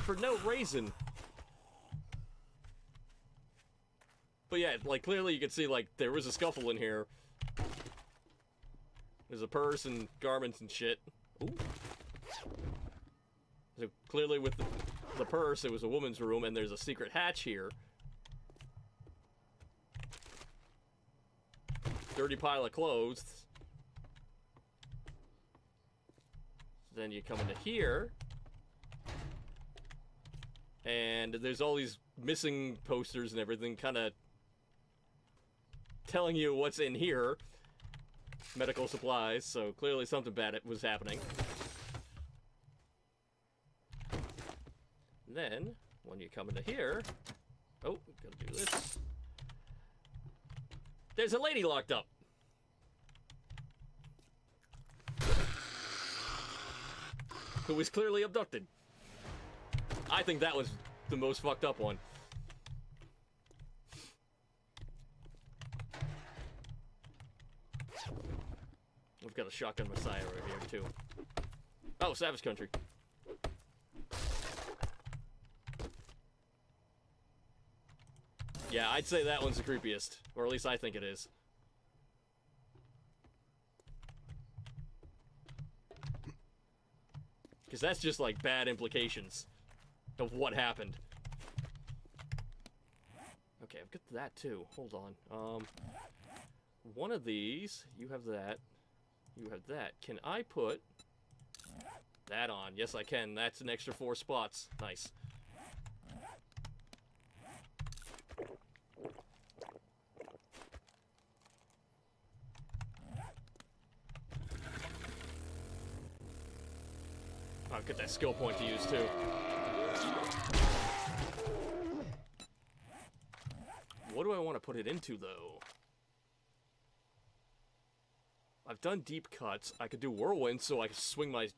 For no reason. But yeah, like, clearly you can see, like, there was a scuffle in here. There's a purse and garments and shit. Ooh. So clearly with the purse, it was a woman's room, and there's a secret hatch here. Dirty pile of clothes. Then you come into here, and there's all these missing posters and everything, kind of telling you what's in here. Medical supplies, so clearly something bad was happening. Then, when you come into here, oh, gotta do this. There's a lady locked up. Who was clearly abducted. I think that was the most fucked up one. We've got a shotgun messiah right here, too. Oh, Savage Country. Yeah, I'd say that one's the creepiest. Or at least I think it is. Because that's just, like, bad implications of what happened. Okay, I've got that, too. Hold on. One of these, you have that. You have that. Can I put that on? Yes, I can. That's an extra 4 spots. Nice. I'll get that skill point to use, too. What do I want to put it into, though? I've done deep cuts. I could do whirlwind so I can swing my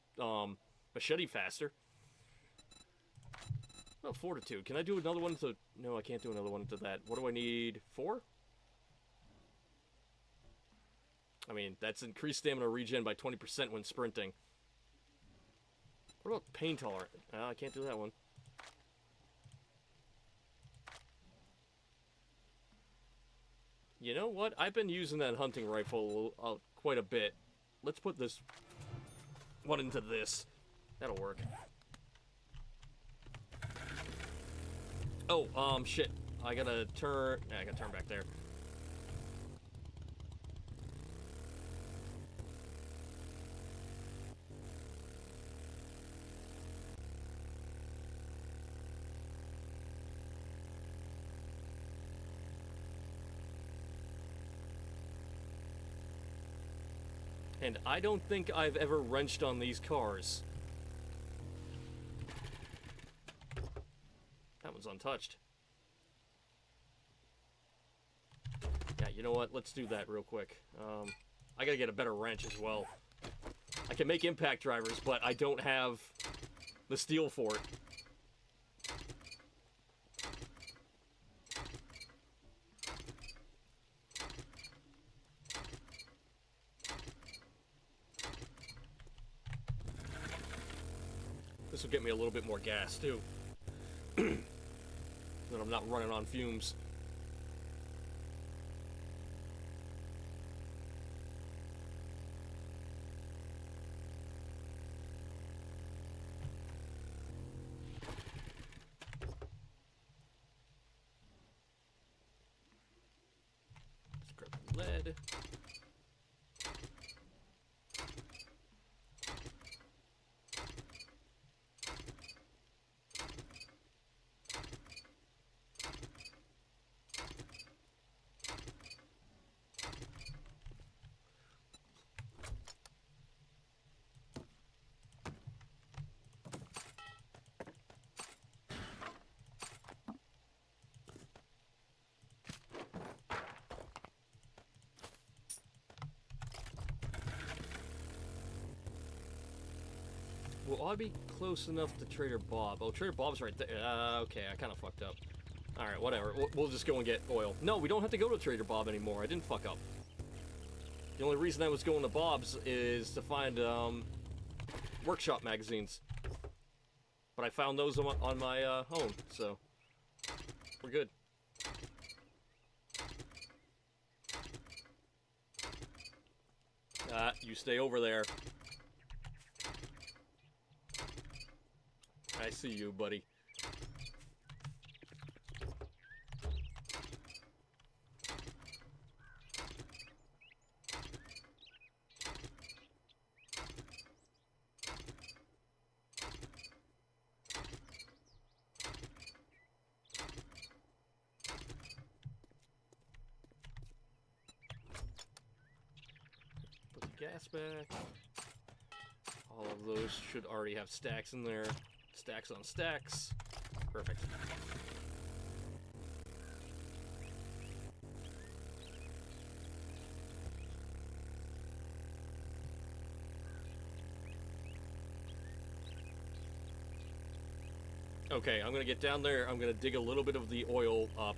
machete faster. Oh, fortitude. Can I do another one to... No, I can't do another one to that. What do I need? 4? I mean, that's increased stamina regen by 20% when sprinting. What about pain tolerant? I can't do that one. You know what? I've been using that hunting rifle quite a bit. Let's put this one into this. That'll work. Oh, shit. I gotta turn... I gotta turn back there. And I don't think I've ever wrenched on these cars. That one's untouched. Yeah, you know what? Let's do that real quick. I gotta get a better wrench as well. I can make impact drivers, but I don't have the steel for it. This will get me a little bit more gas, too. Then I'm not running on fumes. Let's grab lead. Will I be close enough to Trader Bob? Oh, Trader Bob's right there. Okay, I kind of fucked up. Alright, whatever. We'll just go and get oil. No, we don't have to go to Trader Bob anymore. I didn't fuck up. The only reason I was going to Bob's is to find, workshop magazines. But I found those on my, home, so... we're good. You stay over there. I see you, buddy. Put the gas back. All of those should already have stacks in there. Stacks on stacks. Perfect. Okay, I'm gonna get down there. I'm gonna dig a little bit of the oil up.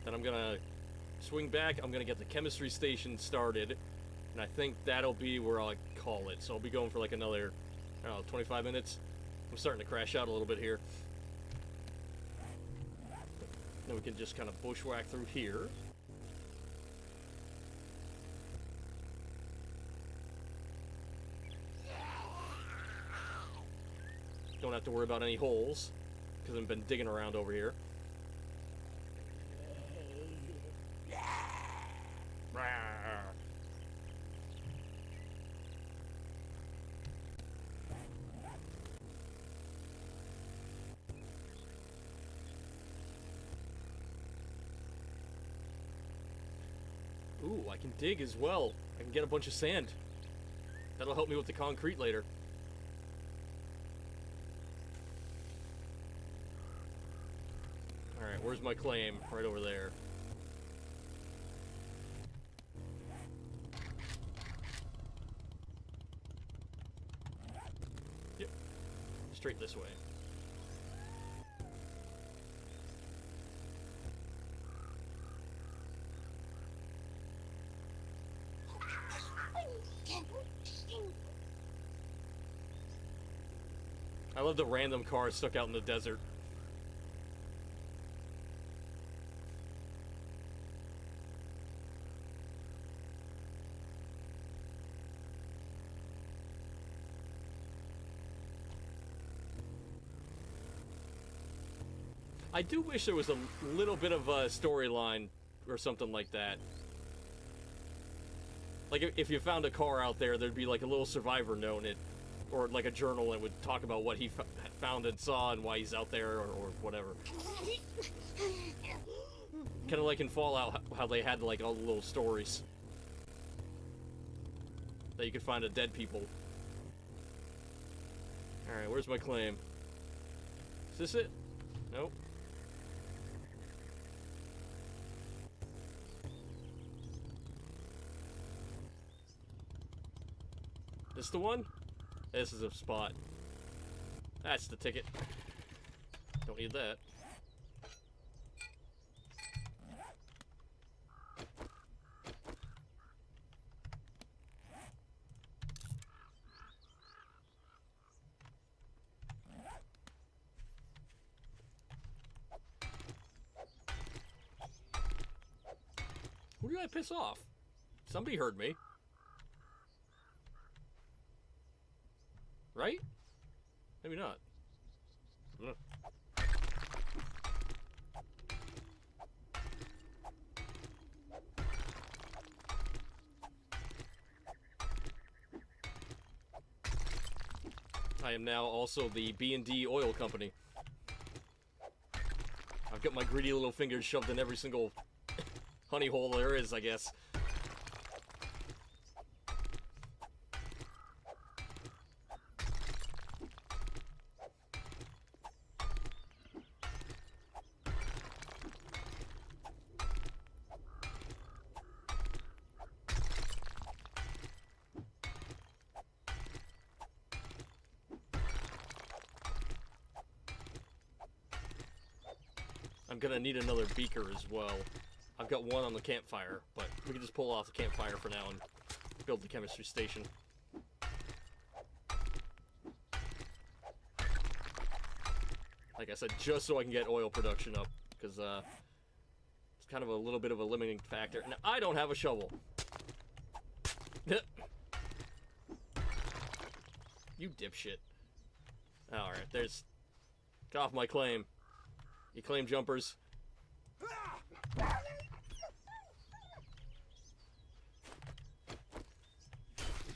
Then I'm gonna swing back. I'm gonna get the chemistry station started. And I think that'll be where I'll call it. So I'll be going for like another, I don't know, 25 minutes. I'm starting to crash out a little bit here. Then we can just kind of bushwhack through here. Don't have to worry about any holes, because I've been digging around over here. Ooh, I can dig as well. I can get a bunch of sand. That'll help me with the concrete later. Alright, where's my claim? Right over there. Yep. Straight this way. I love the random cars stuck out in the desert. I do wish there was a little bit of a storyline or something like that. Like, if you found a car out there, there'd be like a little survivor note in it, or like a journal, and would talk about what he found and saw and why he's out there, or whatever. Kind of like in Fallout, how they had like all the little stories. that you can find a dead people. Alright, where's my claim? Is this it? Nope. This the one? This is a spot. That's the ticket. Don't need that. Who did I piss off? Somebody heard me. Right? Maybe not. I am now also the B&D oil company. I've got my greedy little fingers shoved in every single honey hole there is, I guess. I'm gonna need another beaker as well. I've got one on the campfire, but we can just pull off the campfire for now and build the chemistry station. Like I said, just so I can get oil production up, because it's kind of a little bit of a limiting factor. Now, I don't have a shovel. You dipshit. Alright, there's... Get off my claim. You claim jumpers.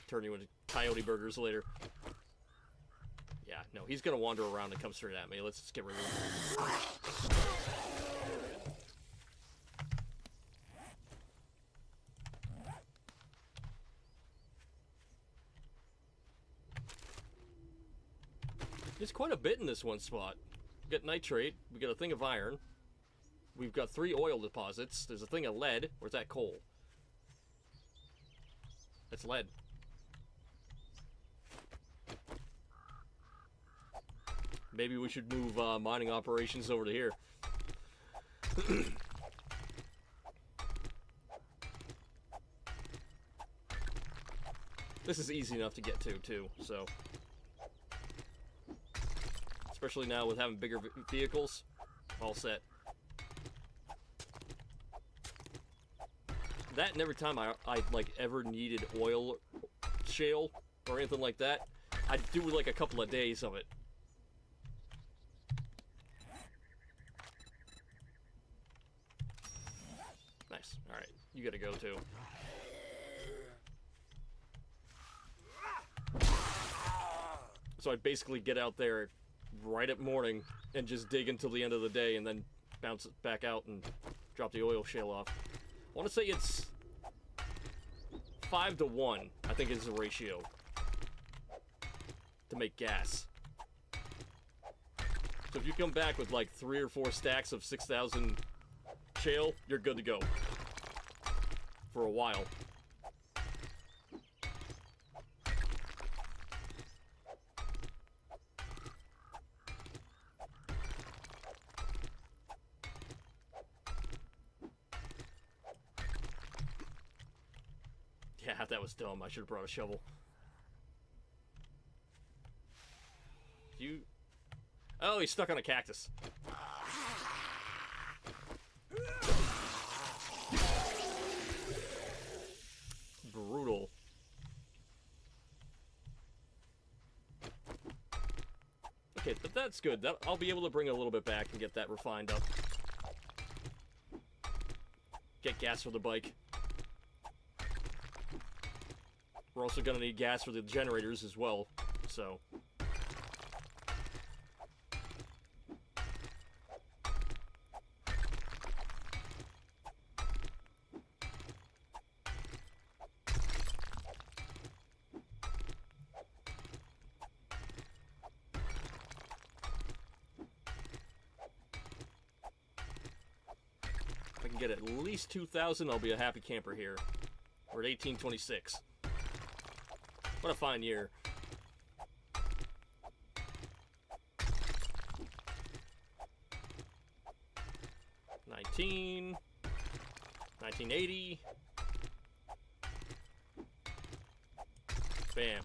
Turn you into coyote burgers later. Yeah, no, he's gonna wander around and come straight at me. Let's just get rid of him. There's quite a bit in this one spot. We got nitrate, we got a thing of iron, we've got 3 oil deposits, there's a thing of lead. Where's that coal? That's lead. Maybe we should move mining operations over to here. This is easy enough to get to, too, so... Especially now with having bigger vehicles. All set. That and every time I like ever needed oil shale or anything like that, I'd do like a couple of days of it. Nice. Alright, you gotta go too. So I'd basically get out there right at morning and just dig until the end of the day and then bounce it back out and drop the oil shale off. I want to say it's 5 to 1, I think is the ratio to make gas. So if you come back with like 3 or 4 stacks of 6,000 shale, you're good to go for a while. Yeah, that was dumb. I should have brought a shovel. You... Oh, he's stuck on a cactus. Brutal. Okay, but that's good. I'll be able to bring a little bit back and get that refined up. Get gas for the bike. We're also gonna need gas for the generators as well, so... can get at least 2,000, I'll be a happy camper here. We're at 1826. What a fine year. $19, $19.80. Bam.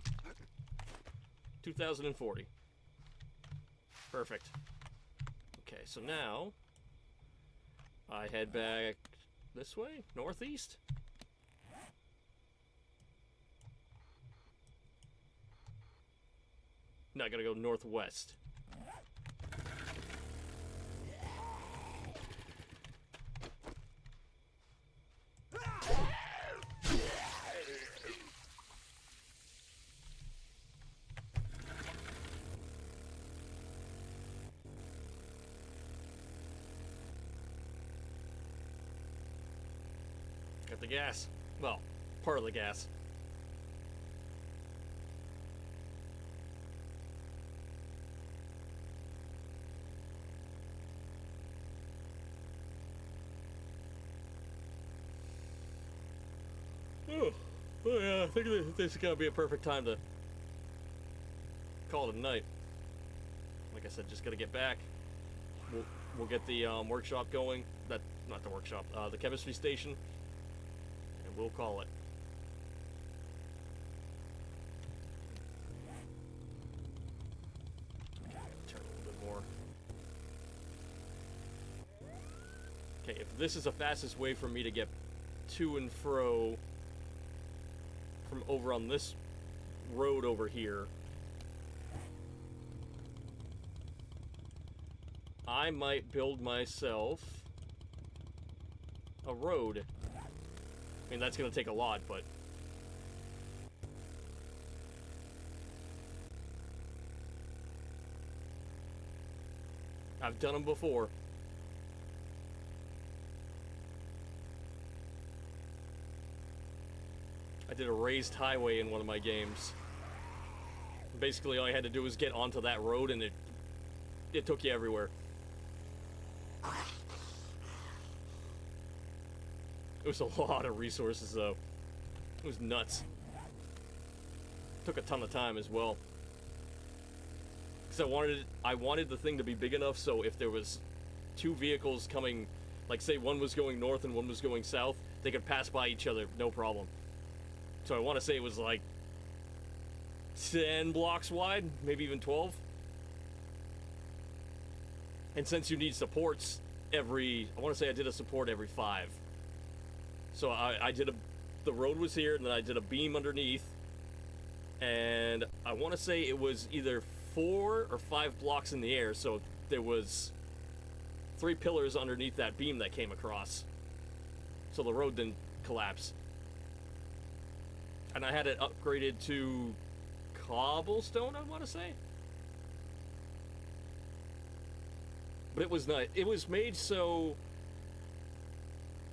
2040. Perfect. Okay, so now I head back this way, northeast. No, I gotta go northwest. Got the gas. Well, part of the gas. Oh yeah, I think this is gonna be a perfect time to call it a night. Like I said, just gotta get back. We'll get the workshop going. Not the workshop, the chemistry station, and we'll call it. Okay, turn a little bit more. Okay, if this is the fastest way for me to get to and fro from over on this road over here, I might build myself a road. I mean, that's gonna take a lot, but I've done them before. I did a raised highway in one of my games. Basically, all I had to do was get onto that road, and it took you everywhere. It was a lot of resources, though. It was nuts. Took a ton of time as well. Because I wanted the thing to be big enough so if there was two vehicles coming, like say one was going north and one was going south, they could pass by each other, no problem. So I want to say it was like 10 blocks wide, maybe even 12. And since you need supports I want to say I did a support every 5. So I did the road was here, and then I did a beam underneath. And I want to say it was either 4 or 5 blocks in the air, so there was 3 pillars underneath that beam that came across. So the road didn't collapse. And I had it upgraded to cobblestone, I want to say. But it was not. It was made so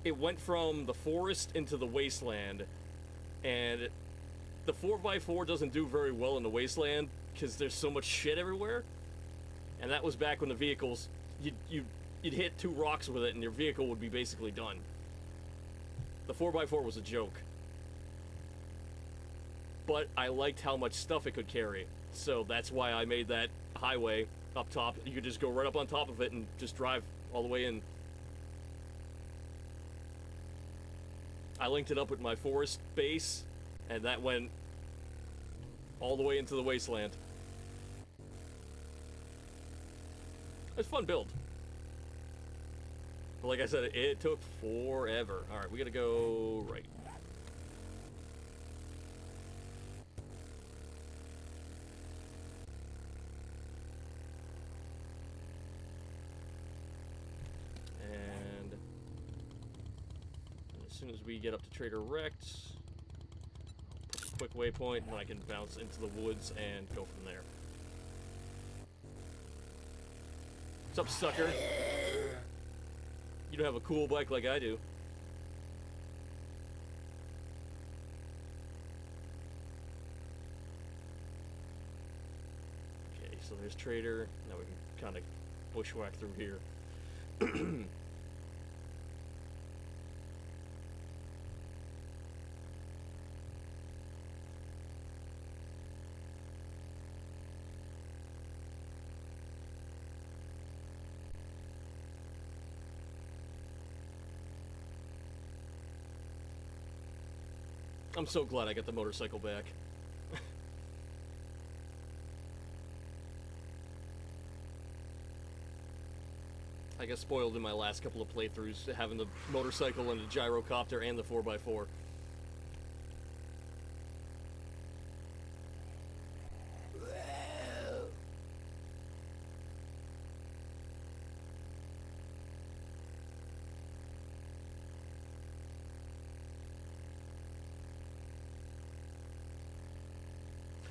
it went from the forest into the wasteland, and the 4x4 doesn't do very well in the wasteland because there's so much shit everywhere. And that was back when the vehicles, you'd hit 2 rocks with it and your vehicle would be basically done. The 4x4 was a joke. But I liked how much stuff it could carry, so that's why I made that highway up top. You could just go right up on top of it and just drive all the way in. I linked it up with my forest base, and that went all the way into the wasteland. It's a fun build. But like I said, it took forever. Alright, we gotta go right. As soon as we get up to Trader Rex, quick waypoint, and I can bounce into the woods and go from there. What's up, sucker? You don't have a cool bike like I do. Okay, so there's Trader. Now we can kind of bushwhack through here. I'm so glad I got the motorcycle back. I got spoiled in my last couple of playthroughs, having the motorcycle and the gyrocopter and the 4x4.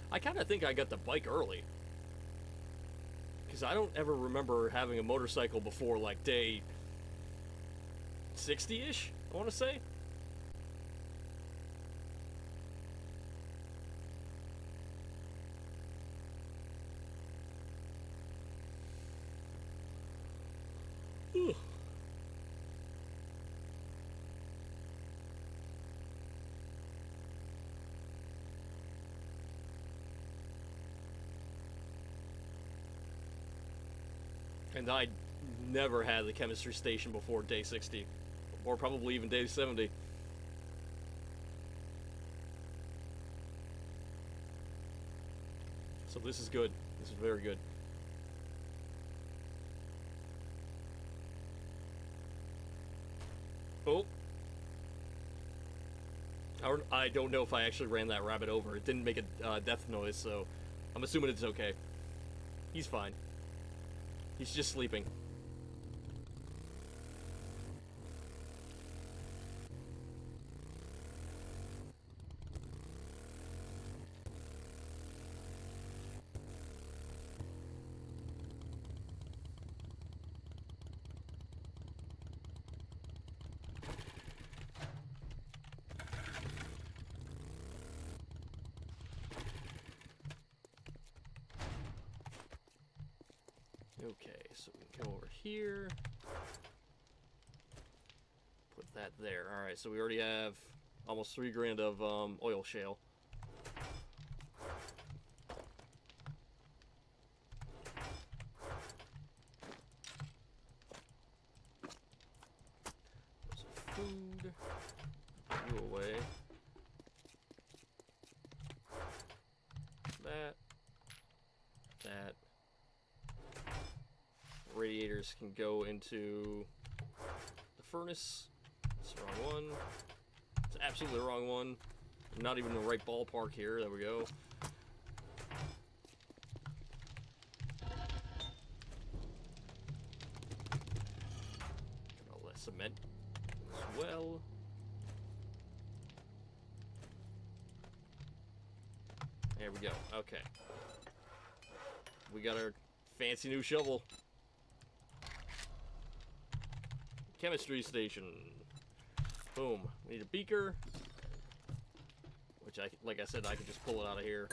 I kind of think I got the bike early. Because I don't ever remember having a motorcycle before, like, day 60-ish, I want to say. Whew. And I never had the chemistry station before day 60, or probably even day 70. So this is good. This is very good. Oh. I don't know if I actually ran that rabbit over. It didn't make a death noise, so I'm assuming it's okay. He's fine. He's just sleeping. Okay, so we can go over here. Put that there. Alright, so we already have almost 3 grand of oil shale. There's some food. Put you away. That. That. Radiators can go into the furnace. It's the wrong one. It's absolutely the wrong one. Not even the right ballpark here. There we go. Got all that cement as well. There we go. Okay. We got our fancy new shovel. Chemistry station. Boom. We need a beaker. Which, like I said, I can just pull it out of here.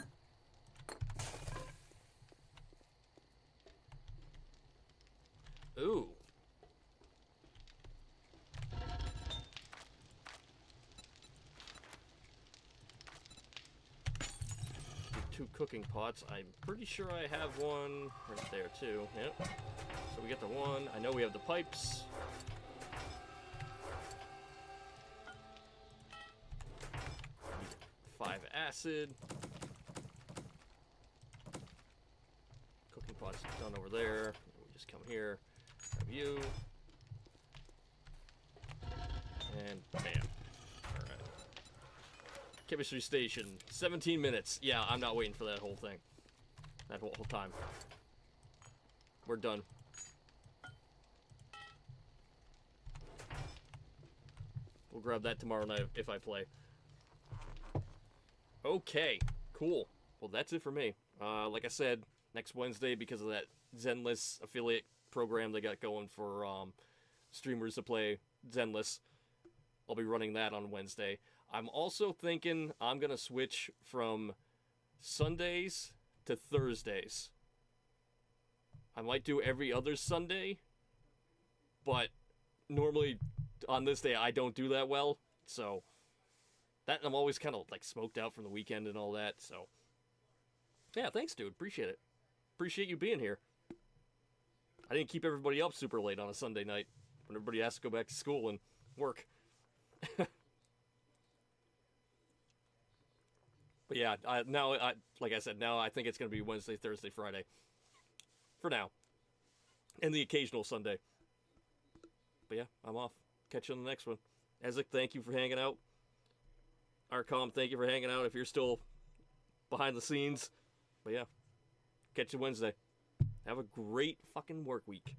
Ooh. 2 cooking pots. I'm pretty sure I have one right there, too. Yep. So we get the one. I know we have the pipes. 5 acid. Cooking pot's done over there. We just come here, grab you, and bam. Alright. Chemistry station, 17 minutes. Yeah, I'm not waiting for that whole thing. That whole time. We're done. We'll grab that tomorrow night if I play. Okay, cool. Well, that's it for me. Like I said, next Wednesday, because of that Zenless affiliate program they got going for streamers to play Zenless, I'll be running that on Wednesday. I'm also thinking I'm going to switch from Sundays to Thursdays. I might do every other Sunday, but normally on this day I don't do that well, so... That, I'm always kind of, like, smoked out from the weekend and all that, so... Yeah, thanks, dude. Appreciate it. Appreciate you being here. I didn't keep everybody up super late on a Sunday night when everybody has to go back to school and work. But yeah, like I said, now I think it's going to be Wednesday, Thursday, Friday. For now. And the occasional Sunday. But yeah, I'm off. Catch you on the next one. Ezek, thank you for hanging out. Arcom, thank you for hanging out if you're still behind the scenes. But yeah, catch you Wednesday. Have a great fucking work week.